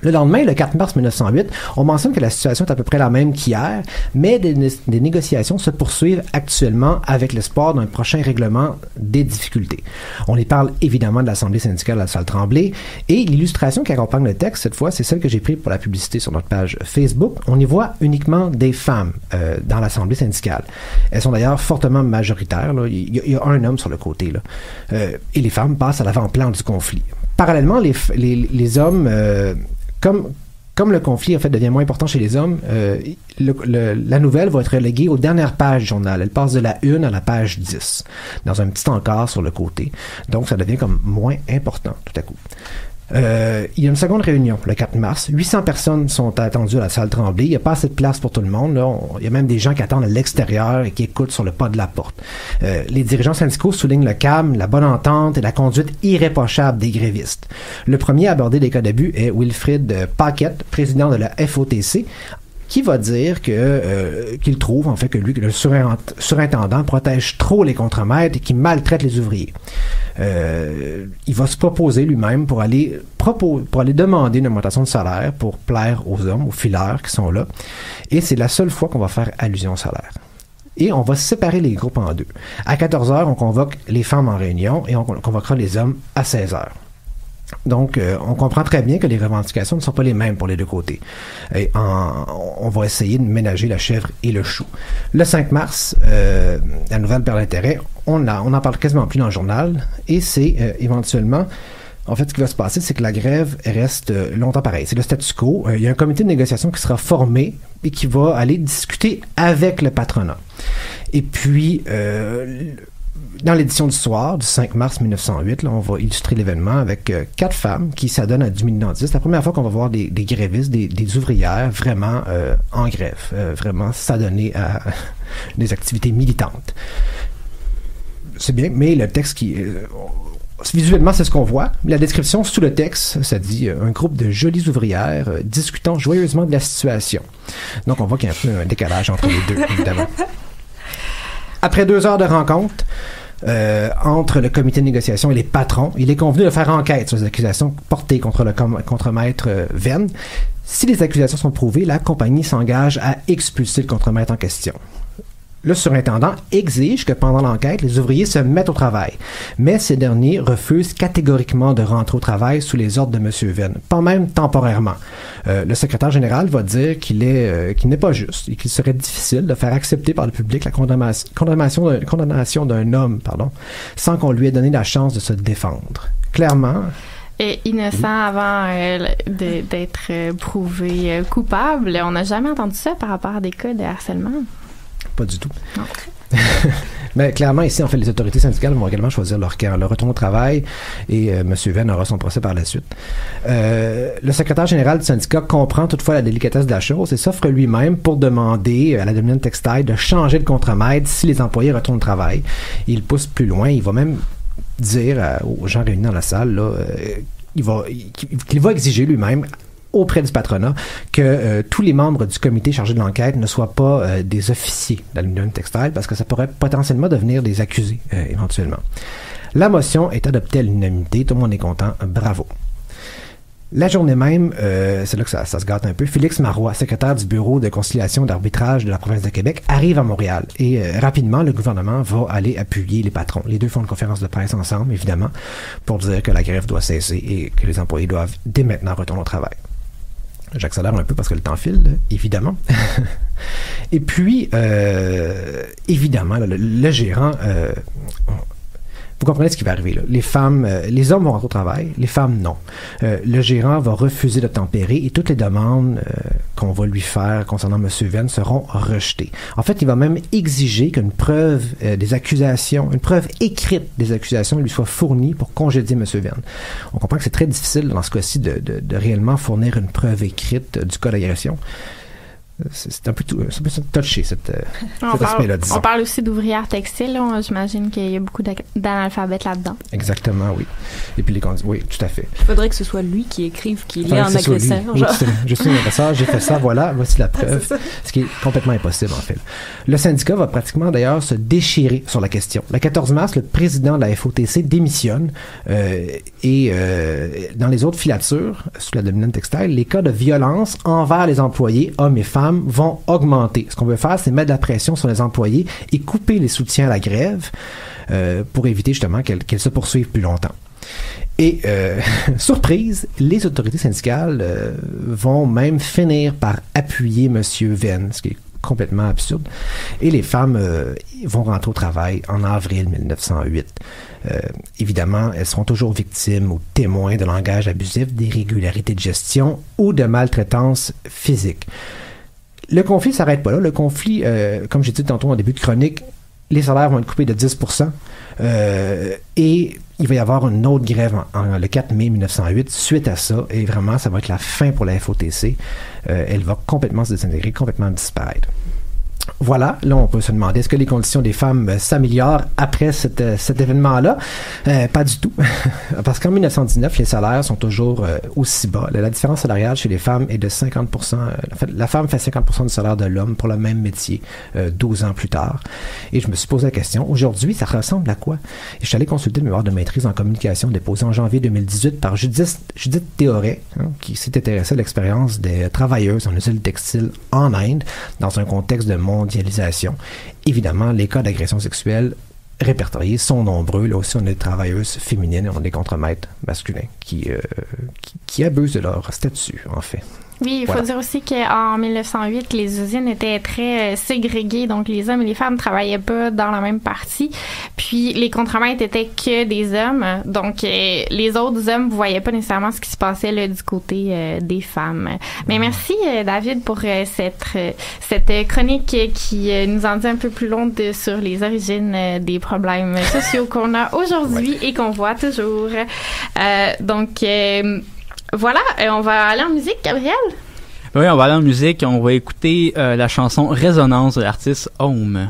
Le lendemain, le 4 mars 1908, on mentionne que la situation est à peu près la même qu'hier, mais des négociations se poursuivent actuellement avec l'espoir d'un prochain règlement des difficultés. On y parle évidemment de l'Assemblée syndicale à la salle Tremblay, et l'illustration qui accompagne le texte, cette fois, c'est celle que j'ai prise pour la publicité sur notre page Facebook. On y voit uniquement des femmes dans l'Assemblée syndicale. Elles sont d'ailleurs fortement majoritaires. Là. Il y a un homme sur le côté. Là. Et les femmes passent à l'avant-plan du conflit. Parallèlement, les hommes... Comme le conflit en fait devient moins important chez les hommes, la nouvelle va être reléguée aux dernières pages du journal. Elle passe de la 1 à la page 10, dans un petit encart sur le côté. Donc, ça devient comme moins important tout à coup. Il y a une seconde réunion, le 4 mars. 800 personnes sont attendues à la salle Tremblay. Il n'y a pas assez de place pour tout le monde. Là. Il y a même des gens qui attendent à l'extérieur et qui écoutent sur le pas de la porte. Les dirigeants syndicaux soulignent le calme, la bonne entente et la conduite irréprochable des grévistes. Le premier à aborder les cas d'abus est Wilfrid Paquette, président de la FOTC, qui va dire qu'il trouve en fait que lui, le surintendant, protège trop les contremaîtres et qu'il maltraite les ouvriers. Il va se proposer lui-même pour aller demander une augmentation de salaire pour plaire aux hommes, aux fileurs qui sont là. Et c'est la seule fois qu'on va faire allusion au salaire. Et on va séparer les groupes en 2. À 14h, on convoque les femmes en réunion et on convoquera les hommes à 16h. Donc, on comprend très bien que les revendications ne sont pas les mêmes pour les deux côtés. Et on va essayer de ménager la chèvre et le chou. Le 5 mars, la nouvelle perd l'intérêt. On n'en parle quasiment plus dans le journal. Et c'est éventuellement... En fait, ce qui va se passer, c'est que la grève reste longtemps pareil. C'est le statu quo. Il y a un comité de négociation qui sera formé et qui va aller discuter avec le patronat. Et puis... dans l'édition du soir, du 5 mars 1908, là, on va illustrer l'événement avec 4 femmes qui s'adonnent à du militantisme. C'est la première fois qu'on va voir des grévistes, des ouvrières vraiment en grève, vraiment s'adonner à des activités militantes. C'est bien, mais le texte visuellement, c'est ce qu'on voit. La description sous le texte, ça dit un groupe de jolies ouvrières discutant joyeusement de la situation. Donc, on voit qu'il y a un peu un décalage entre les deux, évidemment. Après 2 heures de rencontre entre le comité de négociation et les patrons, il est convenu de faire enquête sur les accusations portées contre le contremaître Venn. Si les accusations sont prouvées, la compagnie s'engage à expulser le contremaître en question. Le surintendant exige que pendant l'enquête, les ouvriers se mettent au travail. Mais ces derniers refusent catégoriquement de rentrer au travail sous les ordres de M. Venn, pas même temporairement. Le secrétaire général va dire qu'il n'est pas juste et qu'il serait difficile de faire accepter par le public la condamnation d'un homme, sans qu'on lui ait donné la chance de se défendre. Clairement... Et innocent avant d'être prouvé coupable. On n'a jamais entendu ça par rapport à des cas de harcèlement. Pas du tout. Non. Mais clairement, ici, en fait, les autorités syndicales vont également choisir leur camp, le retour au travail, et M. Venn aura son procès par la suite. Le secrétaire général du syndicat comprend toutefois la délicatesse de la chose et s'offre lui-même pour demander à la Dominion Textile de changer le contre-maître si les employés retournent au travail. Il pousse plus loin, il va même dire aux gens réunis dans la salle qu'il va exiger lui-même auprès du patronat que tous les membres du comité chargé de l'enquête ne soient pas des officiers de l'Aluminium Textile parce que ça pourrait potentiellement devenir des accusés éventuellement. La motion est adoptée à l'unanimité, tout le monde est content, bravo. La journée même, c'est là que ça se gâte un peu, Félix Marois, secrétaire du bureau de conciliation d'arbitrage de la province de Québec, arrive à Montréal et rapidement, le gouvernement va aller appuyer les patrons. Les deux font une conférence de presse ensemble, évidemment, pour dire que la grève doit cesser et que les employés doivent dès maintenant retourner au travail. J'accélère un peu parce que le temps file, évidemment. Et puis, évidemment, le gérant... vous comprenez ce qui va arriver, là. Les hommes vont rentrer au travail, les femmes, non. Le gérant va refuser de tempérer et toutes les demandes qu'on va lui faire concernant M. Venn seront rejetées. En fait, il va même exiger qu'une preuve des accusations, une preuve écrite des accusations lui soit fournie pour congédier M. Venn. On comprend que c'est très difficile dans ce cas-ci de réellement fournir une preuve écrite du cas d'agression. C'est un peu touché, cet aspect-là, disons. On parle aussi d'ouvrières textiles, là. J'imagine qu'il y a beaucoup d'analphabètes là-dedans. Exactement, oui. Et puis oui, tout à fait. Il faudrait que ce soit lui qui écrive qu'il est un agresseur. Oui, je suis un agresseur, j'ai fait ça, voilà, voici la preuve. Ce qui est complètement impossible, en fait. Le syndicat va pratiquement, d'ailleurs, se déchirer sur la question. Le 14 mars, le président de la FOTC démissionne et dans les autres filatures, sous la Dominion Textile, les cas de violence envers les employés, hommes et femmes, vont augmenter. Ce qu'on veut faire, c'est mettre de la pression sur les employés et couper les soutiens à la grève pour éviter justement qu'elle se poursuive plus longtemps. Et, surprise, les autorités syndicales vont même finir par appuyer M. Venn, ce qui est complètement absurde. Et les femmes vont rentrer au travail en avril 1908. Évidemment, elles seront toujours victimes ou témoins de langage abusif, d'irrégularités de gestion ou de maltraitance physique. Le conflit ne s'arrête pas là. Le conflit, comme j'ai dit tantôt en début de chronique, les salaires vont être coupés de 10%. Et il va y avoir une autre grève le 4 mai 1908 suite à ça. Et vraiment, ça va être la fin pour la FOTC. Elle va complètement se désintégrer, complètement disparaître. Voilà, là on peut se demander est-ce que les conditions des femmes s'améliorent après cet événement-là? Pas du tout, parce qu'en 1919, les salaires sont toujours aussi bas. La différence salariale chez les femmes est de 50%. En fait, la femme fait 50% du salaire de l'homme pour le même métier 12 ans plus tard. Et je me suis posé la question, aujourd'hui, ça ressemble à quoi? Et je suis allé consulter le mémoire de maîtrise en communication déposé en janvier 2018 par Judith Théoret, qui s'est intéressée à l'expérience des travailleuses en usine textile en Inde dans un contexte de mondialisation. Évidemment, les cas d'agression sexuelle répertoriés sont nombreux. Là aussi, on a des travailleuses féminines, on a des contremaîtres masculins qui abusent de leur statut, en fait. Oui, il faut dire aussi qu'en 1908, les usines étaient très ségrégées, donc les hommes et les femmes ne travaillaient pas dans la même partie. Puis les contremaîtres étaient que des hommes, donc les autres hommes ne voyaient pas nécessairement ce qui se passait là, du côté des femmes. Mais merci David pour cette chronique qui nous en dit un peu plus long sur les origines des problèmes sociaux qu'on a aujourd'hui et qu'on voit toujours. Voilà, on va aller en musique, Gabriel? Oui, on va aller en musique. On va écouter la chanson Résonance de l'artiste Home.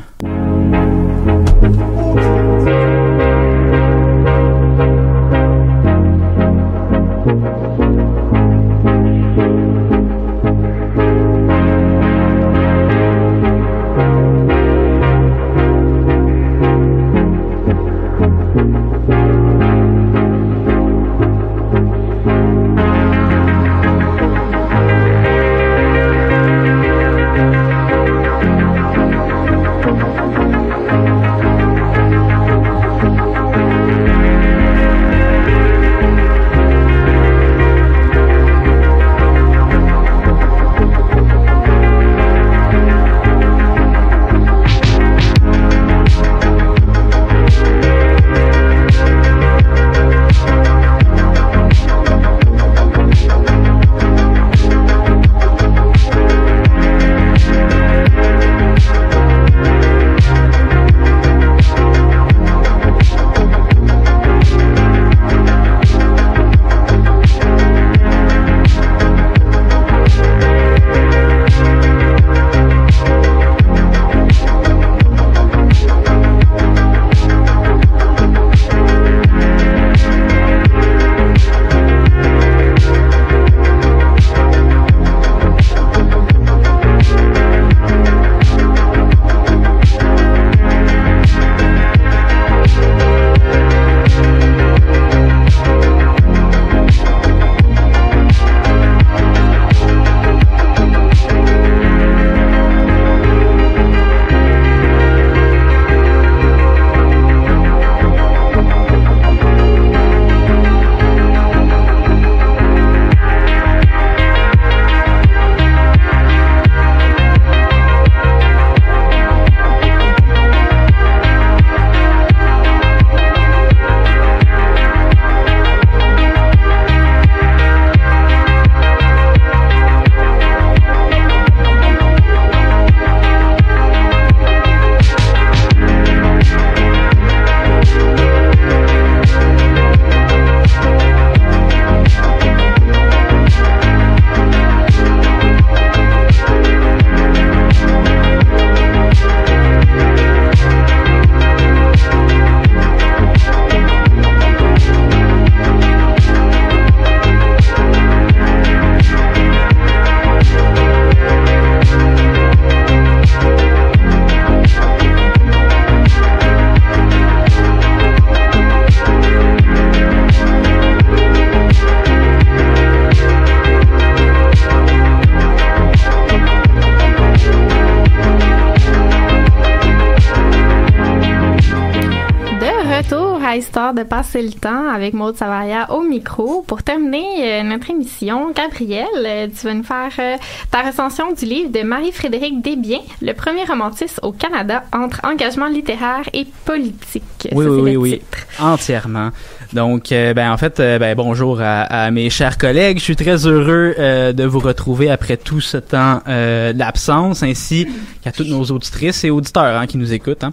histoire de passer le temps avec Maude Savaria au micro. Pour terminer notre émission, Gabrielle, tu vas nous faire ta recension du livre de Marie-Frédérique Desbiens, Le premier romantisme au Canada entre engagement littéraire et politique. Oui, entièrement. Donc, en fait, bonjour à mes chers collègues. Je suis très heureux de vous retrouver après tout ce temps d'absence, ainsi qu'à toutes nos auditrices et auditeurs qui nous écoutent.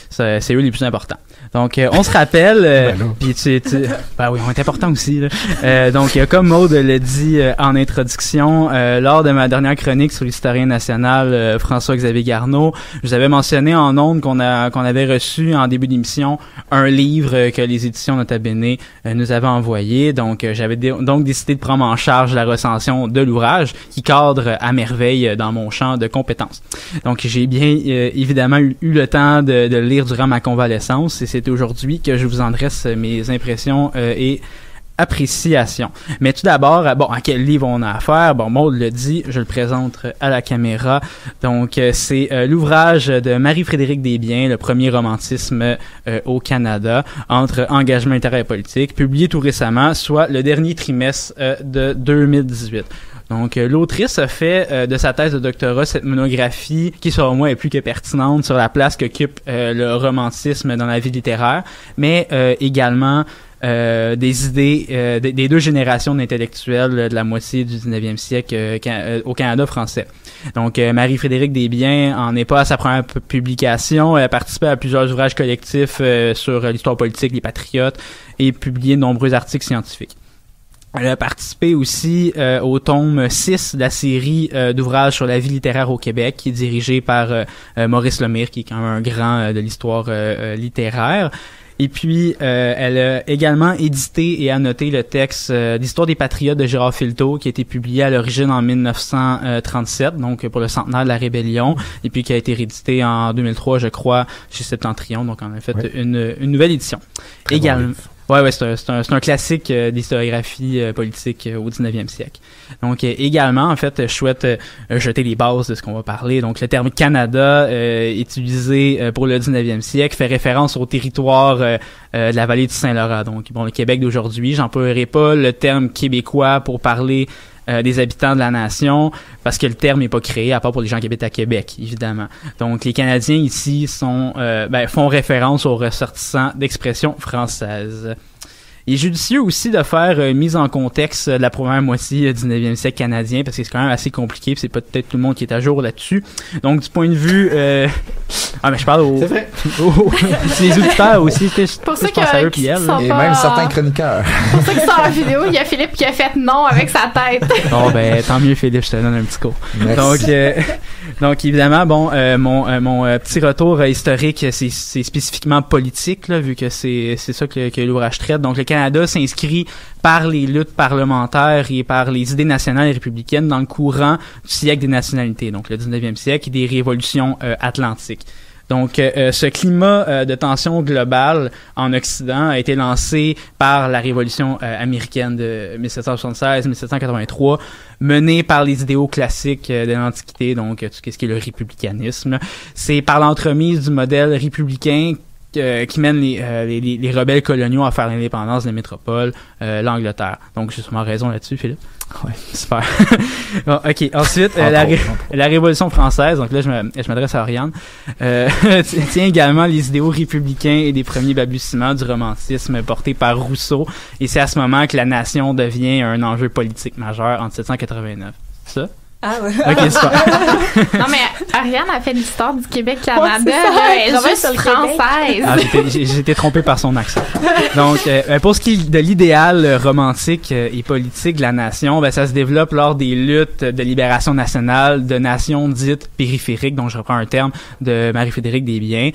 C'est eux les plus importants. Donc, on se rappelle, puis oui, on est important aussi. Là. Donc, comme Maude l'a dit en introduction, lors de ma dernière chronique sur l'historien national François-Xavier Garneau, je vous avais mentionné en ondes qu'on avait reçu en début d'émission un livre que les éditions Nota Bene nous avaient envoyé. Donc, j'avais donc décidé de prendre en charge la recension de l'ouvrage qui cadre à merveille dans mon champ de compétences. Donc, j'ai bien évidemment eu le temps de le lire durant ma convalescence et c'est aujourd'hui que je vous en dresse mes impressions et appréciations. Mais tout d'abord, à quel livre on a affaire? Maude le dit, je le présente à la caméra. Donc, c'est l'ouvrage de Marie-Frédérique Desbiens, Le premier romantisme au Canada, entre engagement littéraire et politique, publié tout récemment, soit le dernier trimestre de 2018. Donc, l'autrice a fait de sa thèse de doctorat cette monographie qui, selon moi, est plus que pertinente sur la place qu'occupe le romantisme dans la vie littéraire, mais également des idées des deux générations d'intellectuels de la moitié du 19e siècle au Canada français. Donc, Marie-Frédérique Desbiens en est pas à sa première publication. Elle a participé à plusieurs ouvrages collectifs sur l'histoire politique, les patriotes, et publié de nombreux articles scientifiques. Elle a participé aussi au tome 6 de la série d'ouvrages sur la vie littéraire au Québec, qui est dirigé par Maurice Lemire, qui est quand même un grand de l'histoire littéraire. Et puis, elle a également édité et annoté le texte d'Histoire des patriotes de Gérard Filteau, qui a été publié à l'origine en 1937, donc pour le centenaire de la Rébellion, et puis qui a été réédité en 2003, je crois, chez Septentrion. Donc, on a fait une nouvelle édition. Également. Ouais, c'est un classique d'historiographie politique au 19e siècle. Donc, également, en fait, je souhaite jeter les bases de ce qu'on va parler. Donc, le terme Canada, utilisé pour le 19e siècle, fait référence au territoire de la vallée du Saint-Laurent. Donc, le Québec d'aujourd'hui, j'emploierai pas le terme québécois pour parler des habitants de la nation, parce que le terme n'est pas créé, à part pour les gens qui habitent à Québec, évidemment. Donc, les Canadiens ici font référence aux ressortissants d'expression française. Il est judicieux aussi de faire mise en contexte de la première moitié du 19e siècle canadien, parce que c'est quand même assez compliqué, puis c'est pas peut-être tout le monde qui est à jour là-dessus. Donc, du point de vue... mais je parle aux... C'est vrai. Les auditeurs aussi, je pense à eux puis elle. Et même certains chroniqueurs. Pour ceux qui sont en vidéo, il y a Philippe qui a fait non avec sa tête. Bon, tant mieux Philippe, je te donne un petit cours. Merci. Donc évidemment, mon petit retour historique, c'est spécifiquement politique, là, vu que c'est ça que l'ouvrage traite. Donc, le Canada s'inscrit par les luttes parlementaires et par les idées nationales et républicaines dans le courant du siècle des nationalités, donc le 19e siècle, et des révolutions atlantiques. Donc, ce climat de tension globale en Occident a été lancé par la Révolution américaine de 1776-1783, menée par les idéaux classiques de l'Antiquité, donc tout ce qui est le républicanisme. C'est par l'entremise du modèle républicain qui mène les rebelles coloniaux à faire l'indépendance de la métropole, l'Angleterre. Donc, j'ai sûrement raison là-dessus, Philippe. Ouais, super. Bon, ok. Ensuite, la Révolution française, donc là, je m'adresse à Oriane, tient également les idéaux républicains et des premiers balbutiements du romantisme portés par Rousseau. Et c'est à ce moment que la nation devient un enjeu politique majeur en 1789. C'est ça? Ah ouais. Ok, super. Non, mais Ariane a fait l'histoire du Québec-Canada. Elle est juste française. J'ai été trompé par son accent. Donc, pour ce qui est de l'idéal romantique et politique de la nation, ça se développe lors des luttes de libération nationale de nations dites périphériques, donc je reprends un terme de Marie-Frédérique Desbiens.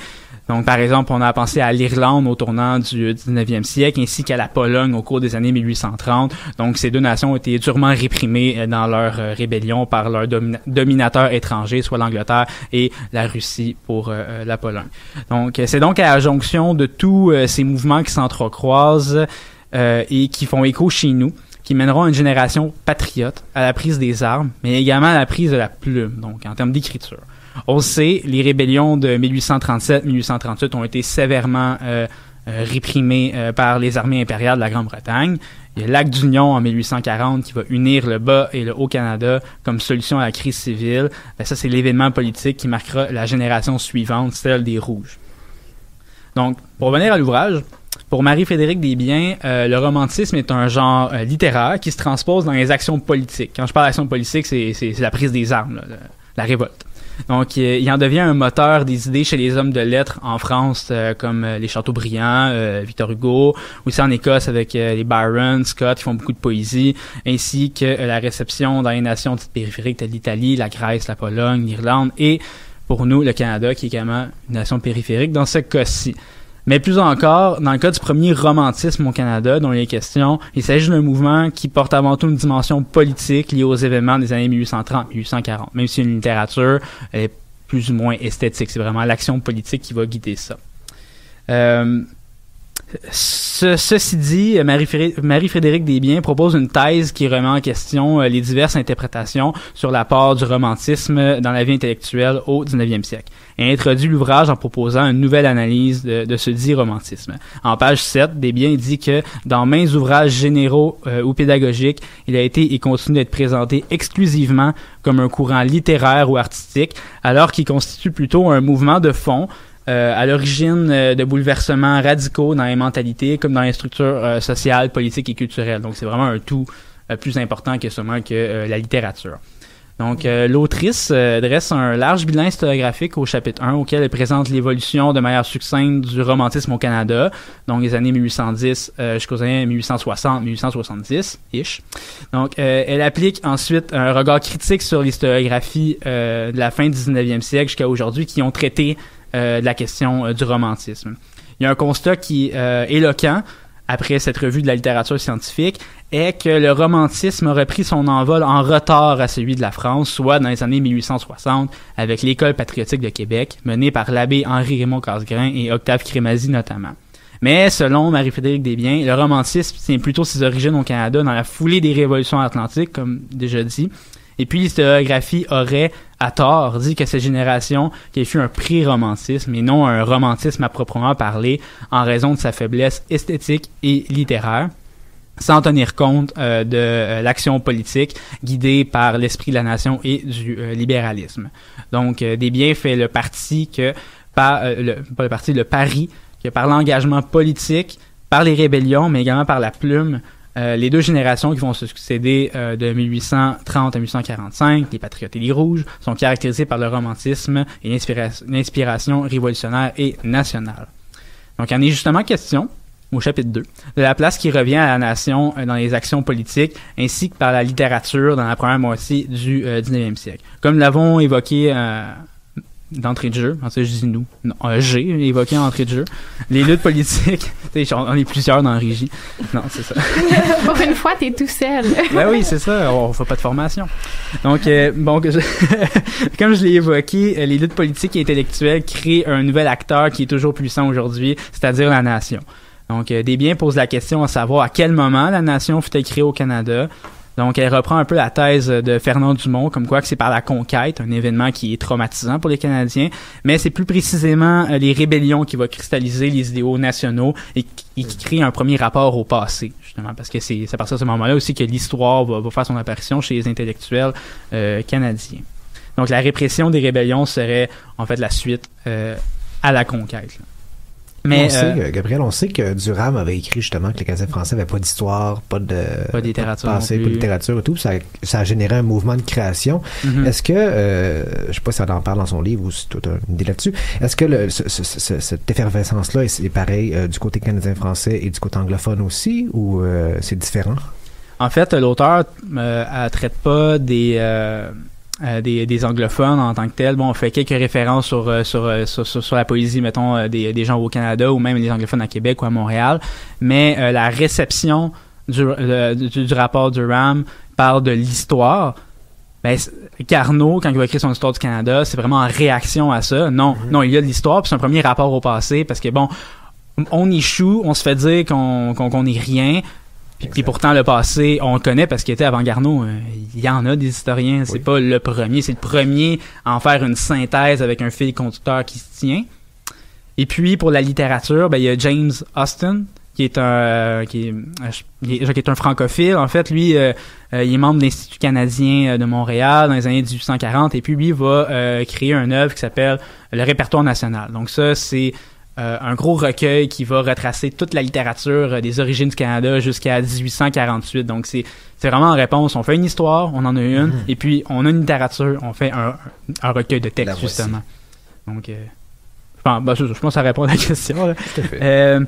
Donc, par exemple, on a pensé à l'Irlande au tournant du 19e siècle, ainsi qu'à la Pologne au cours des années 1830. Donc, ces deux nations ont été durement réprimées dans leur rébellion par leurs dominateurs étrangers, soit l'Angleterre et la Russie pour la Pologne. Donc, c'est donc à la jonction de tous ces mouvements qui s'entrecroisent et qui font écho chez nous, qui mèneront une génération patriote à la prise des armes, mais également à la prise de la plume, donc en termes d'écriture. On le sait, les rébellions de 1837-1838 ont été sévèrement réprimé par les armées impériales de la Grande-Bretagne. Il y a l'Acte d'Union en 1840 qui va unir le Bas et le Haut-Canada comme solution à la crise civile. Ça, c'est l'événement politique qui marquera la génération suivante, celle des Rouges. Donc, pour revenir à l'ouvrage, pour Marie-Frédérique Desbiens, le romantisme est un genre littéraire qui se transpose dans les actions politiques. Quand je parle d'actions politiques, c'est la prise des armes, là, la révolte. Donc, il en devient un moteur des idées chez les hommes de lettres en France, comme les Chateaubriand, Victor Hugo, aussi en Écosse avec les Byron, Scott, qui font beaucoup de poésie, ainsi que la réception dans les nations dites périphériques telles l'Italie, la Grèce, la Pologne, l'Irlande, et pour nous, le Canada, qui est également une nation périphérique dans ce cas-ci. Mais plus encore, dans le cas du premier romantisme au Canada, dont il est question, il s'agit d'un mouvement qui porte avant tout une dimension politique liée aux événements des années 1830-1840. Même si une littérature est plus ou moins esthétique, c'est vraiment l'action politique qui va guider ça. Ceci dit, Marie-Frédérique Desbiens propose une thèse qui remet en question les diverses interprétations sur la part du romantisme dans la vie intellectuelle au 19e siècle. Elle introduit l'ouvrage en proposant une nouvelle analyse de ce dit romantisme. En page 7, Desbiens dit que dans maints ouvrages généraux ou pédagogiques, il a été et continue d'être présenté exclusivement comme un courant littéraire ou artistique, alors qu'il constitue plutôt un mouvement de fond à l'origine de bouleversements radicaux dans les mentalités comme dans les structures sociales, politiques et culturelles. Donc, c'est vraiment un tout plus important que seulement que la littérature. Donc, l'autrice dresse un large bilan historiographique au chapitre 1 auquel elle présente l'évolution de manière succincte du romantisme au Canada, donc les années 1810 jusqu'aux années 1860-1870-ish. Donc, elle applique ensuite un regard critique sur l'historiographie de la fin du 19e siècle jusqu'à aujourd'hui qui ont traité de la question du romantisme. Il y a un constat qui est éloquent après cette revue de la littérature scientifique est que le romantisme aurait pris son envol en retard à celui de la France, soit dans les années 1860 avec l'École patriotique de Québec, menée par l'abbé Henri-Raymond Casgrain et Octave Crémazie notamment. Mais selon Marie-Frédérique Desbiens, le romantisme tient plutôt ses origines au Canada dans la foulée des révolutions atlantiques, comme déjà dit. Et puis l'historiographie aurait, à tort, dit que cette génération qui fut un pré-romantisme et non un romantisme à proprement parler en raison de sa faiblesse esthétique et littéraire, sans tenir compte de l'action politique guidée par l'esprit de la nation et du libéralisme. Donc, Desbiens fait le parti que le pari que par l'engagement politique, par les rébellions, mais également par la plume, les deux générations qui vont se succéder de 1830 à 1845, les Patriotes et les Rouges, sont caractérisées par le romantisme et l'inspiration révolutionnaire et nationale. Donc, il en est justement question, au chapitre 2, de la place qui revient à la nation dans les actions politiques, ainsi que par la littérature dans la première moitié du 19e siècle. Comme nous l'avons évoqué d'entrée de jeu, en fait, je dis nous, non, j'ai évoqué en entrée de jeu, les luttes politiques, on est plusieurs dans la régie, non, c'est ça. Pour une fois, t'es tout seul. Ben oui, c'est ça, on fait pas de formation. Donc, comme je l'ai évoqué, les luttes politiques et intellectuelles créent un nouvel acteur qui est toujours puissant aujourd'hui, c'est-à-dire la nation. Donc, Desbiens pose la question à savoir à quel moment la nation fut-elle créée au Canada. Donc, elle reprend un peu la thèse de Fernand Dumont, comme quoi que c'est par la conquête, un événement qui est traumatisant pour les Canadiens, mais c'est plus précisément les rébellions qui vont cristalliser les idéaux nationaux et qui créent un premier rapport au passé, justement, parce que c'est à partir de ce moment-là aussi que l'histoire va faire son apparition chez les intellectuels canadiens. Donc, la répression des rébellions serait, en fait, la suite à la conquête, là. Mais Gabriel, on sait que Durham avait écrit justement que les Canadiens français n'avaient pas d'histoire, pas de littérature, passé, pas de littérature et tout. Ça a généré un mouvement de création. Mm-hmm. Est-ce que, je sais pas si elle en parle dans son livre ou si tu as une idée là-dessus, est-ce que cette effervescence-là est pareil du côté canadien-français et du côté anglophone aussi, ou c'est différent? En fait, l'auteur elle traite pas des anglophones en tant que tels. Bon, on fait quelques références sur la poésie, mettons, des gens au Canada ou même des anglophones à Québec ou à Montréal, mais la réception du rapport Durham parle de l'histoire. Ben, Carnot, quand il va écrire son histoire du Canada, c'est vraiment en réaction à ça. Non, il y a de l'histoire, puis c'est un premier rapport au passé, parce que bon, on échoue, on se fait dire qu'on est rien. Puis pourtant, le passé, on le connaît parce qu'il était avant Garneau. Il y en a des historiens. C'est pas le premier. C'est le premier à en faire une synthèse avec un fil conducteur qui se tient. Et puis, pour la littérature, il y a James Austen, qui est un francophile. En fait, lui, il est membre de l'Institut canadien de Montréal dans les années 1840, et puis lui va créer une œuvre qui s'appelle le Répertoire national. Donc ça, c'est un gros recueil qui va retracer toute la littérature des origines du Canada jusqu'à 1848. Donc c'est vraiment en réponse. On fait une histoire, on en a une, et puis on a une littérature, on fait un recueil de textes, justement. Donc, je pense que ça répond à la question. Là. Tout à fait.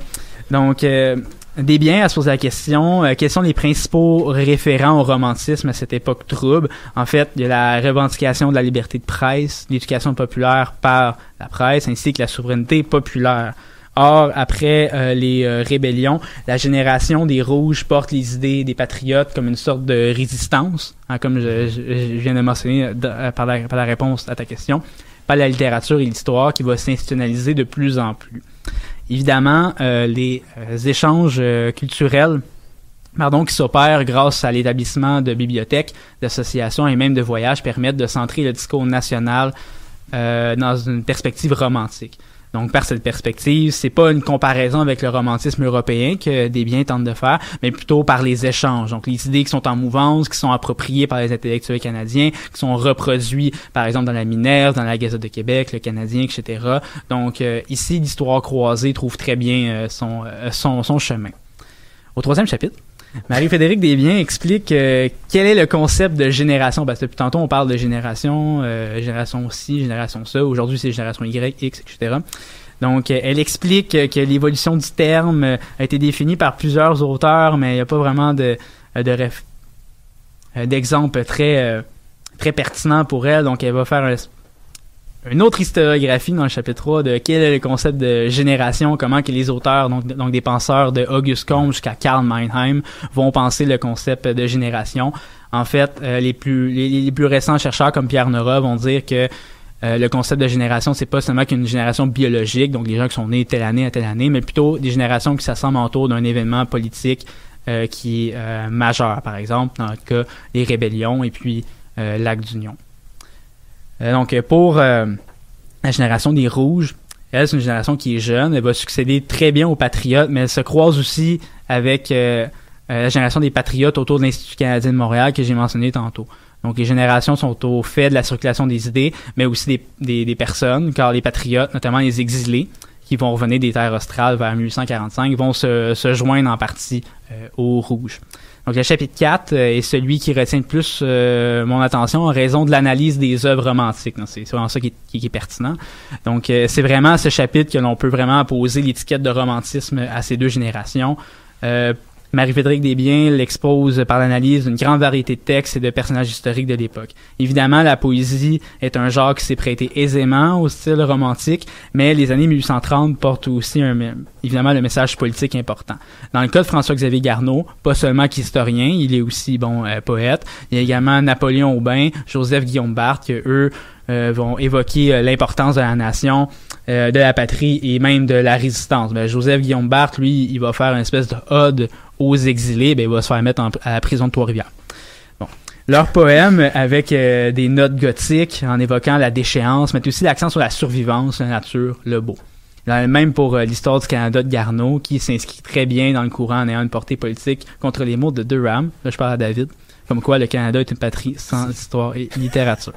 Desbiens, à se poser la question, quels sont les principaux référents au romantisme à cette époque trouble? En fait, il y a la revendication de la liberté de presse, l'éducation populaire par la presse, ainsi que la souveraineté populaire. Or, après les rébellions, la génération des Rouges porte les idées des patriotes comme une sorte de résistance, comme je viens de mentionner par la réponse à ta question, par la littérature et l'histoire qui va s'institutionnaliser de plus en plus. Évidemment, les échanges culturels qui s'opèrent grâce à l'établissement de bibliothèques, d'associations et même de voyages permettent de centrer le discours national dans une perspective romantique. Donc, par cette perspective, c'est pas une comparaison avec le romantisme européen que Desbiens tente de faire, mais plutôt par les échanges. Donc, les idées qui sont en mouvance, qui sont appropriées par les intellectuels canadiens, qui sont reproduits, par exemple, dans la Minerve, dans la Gazette de Québec, le Canadien, etc. Donc, ici, l'histoire croisée trouve très bien son chemin. Au troisième chapitre, Marie-Frédérique Desbiens explique quel est le concept de génération. Parce que depuis tantôt, on parle de génération ci, génération ça. Aujourd'hui, c'est génération Y, X, etc. Donc, elle explique que l'évolution du terme a été définie par plusieurs auteurs, mais il n'y a pas vraiment d'exemple très pertinent pour elle. Donc, elle va faire une autre historiographie dans le chapitre 3 de quel est le concept de génération, comment que les auteurs, donc des penseurs de Auguste Comte jusqu'à Karl Mannheim, vont penser le concept de génération. En fait, les plus récents chercheurs comme Pierre Nora vont dire que le concept de génération, c'est pas seulement qu'une génération biologique, donc les gens qui sont nés telle année à telle année, mais plutôt des générations qui s'assemblent autour d'un événement politique qui est majeur, par exemple, dans le cas des rébellions et puis l'acte d'union. Donc, pour la génération des Rouges, elle, c'est une génération qui est jeune, elle va succéder très bien aux Patriotes, mais elle se croise aussi avec la génération des Patriotes autour de l'Institut canadien de Montréal que j'ai mentionné tantôt. Donc, les générations sont au fait de la circulation des idées, mais aussi des personnes, car les Patriotes, notamment les exilés, qui vont revenir des terres australes vers 1845, vont se joindre en partie aux Rouges. Donc, le chapitre 4 est celui qui retient le plus mon attention en raison de l'analyse des œuvres romantiques. Donc, c'est vraiment ça qui est pertinent. Donc, c'est vraiment à ce chapitre que l'on peut vraiment poser l'étiquette de romantisme à ces deux générations. Marie-Frédérique Desbiens l'expose par l'analyse d'une grande variété de textes et de personnages historiques de l'époque. Évidemment, la poésie est un genre qui s'est prêté aisément au style romantique, mais les années 1830 portent aussi évidemment le message politique important. Dans le cas de François-Xavier Garneau, pas seulement qu'historien, il est aussi poète. Il y a également Napoléon Aubin, Joseph-Guillaume Barthes, que eux vont évoquer l'importance de la nation, de la patrie et même de la résistance. Joseph-Guillaume Barthes, lui, il va faire une espèce de ode aux exilés, il va se faire mettre à la prison de Trois-Rivières. Bon. Leurs poèmes, avec des notes gothiques, en évoquant la déchéance, mettent aussi l'accent sur la survivance, la nature, le beau. Même pour l'histoire du Canada de Garneau, qui s'inscrit très bien dans le courant en ayant une portée politique contre les mots de Durham. Là, je parle à David. Comme quoi, le Canada est une patrie sans histoire et littérature.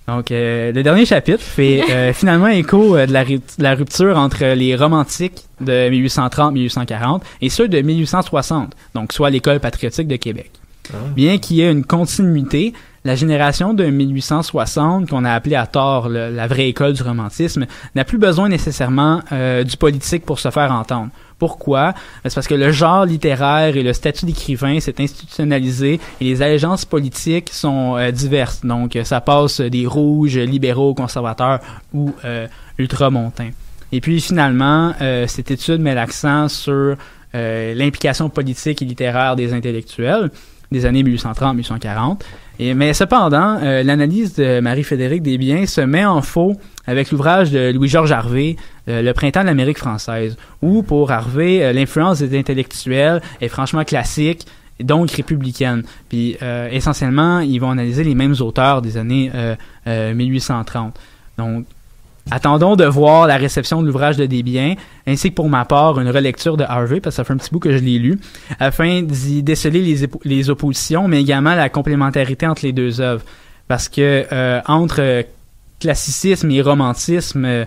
Donc, le dernier chapitre fait finalement écho de la rupture entre les romantiques de 1830-1840 et ceux de 1860, donc soit l'école patriotique de Québec. Bien qu'il y ait une continuité, la génération de 1860, qu'on a appelée à tort la vraie école du romantisme, n'a plus besoin nécessairement du politique pour se faire entendre. Pourquoi? C'est parce que le genre littéraire et le statut d'écrivain s'est institutionnalisé et les allégeances politiques sont diverses. Donc, ça passe des rouges, libéraux, conservateurs ou ultramontains. Et puis, finalement, cette étude met l'accent sur l'implication politique et littéraire des intellectuels des années 1830-1840. Mais cependant, l'analyse de Marie-Frédérique Desbiens se met en faux avec l'ouvrage de Louis-Georges Harvey, Le printemps de l'Amérique française, où, pour Harvey, l'influence des intellectuels est franchement classique, donc républicaine. Puis, essentiellement, ils vont analyser les mêmes auteurs des années 1830. Donc, Attendons de voir la réception de l'ouvrage de Desbiens, ainsi que pour ma part, une relecture de Harvey, parce que ça fait un petit bout que je l'ai lu, afin d'y déceler les oppositions, mais également la complémentarité entre les deux œuvres. Parce que entre classicisme et romantisme,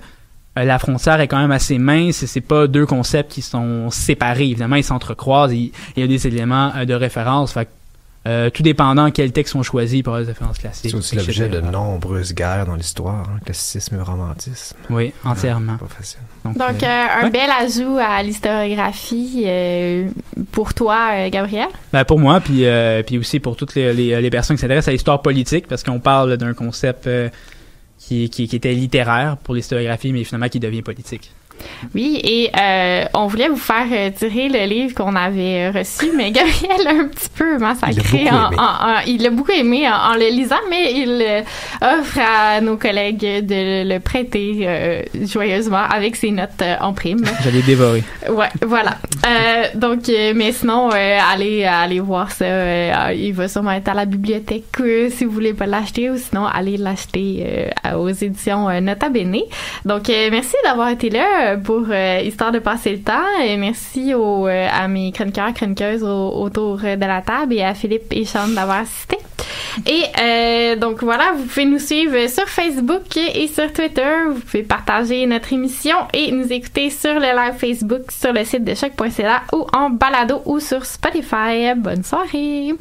la frontière est quand même assez mince et c'est pas deux concepts qui sont séparés. Évidemment, ils s'entrecroisent et il y a des éléments de référence. Fait tout dépendant quels textes sont choisis pour les références classiques. C'est aussi l'objet de nombreuses guerres dans l'histoire, classicisme et romantisme. Oui, entièrement. Pas facile. Donc un bel ajout à l'historiographie pour toi, Gabriel? Ben pour moi, puis aussi pour toutes les personnes qui s'intéressent à l'histoire politique, parce qu'on parle d'un concept qui était littéraire pour l'historiographie, mais finalement qui devient politique. Oui, et on voulait vous faire tirer le livre qu'on avait reçu, mais Gabriel l'a un petit peu massacré. Il l'a beaucoup aimé en le lisant, mais il offre à nos collègues de le prêter joyeusement avec ses notes en prime. Je l'ai dévoré. Ouais, voilà. Donc, mais sinon, allez voir ça. Il va sûrement être à la bibliothèque si vous voulez pas l'acheter, ou sinon allez l'acheter aux éditions Nota Bene. Donc, merci d'avoir été là pour histoire de passer le temps. Et merci à mes chroniqueuses autour de la table et à Philippe et Sean d'avoir assisté. Et donc voilà, vous pouvez nous suivre sur Facebook et sur Twitter. Vous pouvez partager notre émission et nous écouter sur le live Facebook sur le site de choc.ca ou en balado ou sur Spotify. Bonne soirée!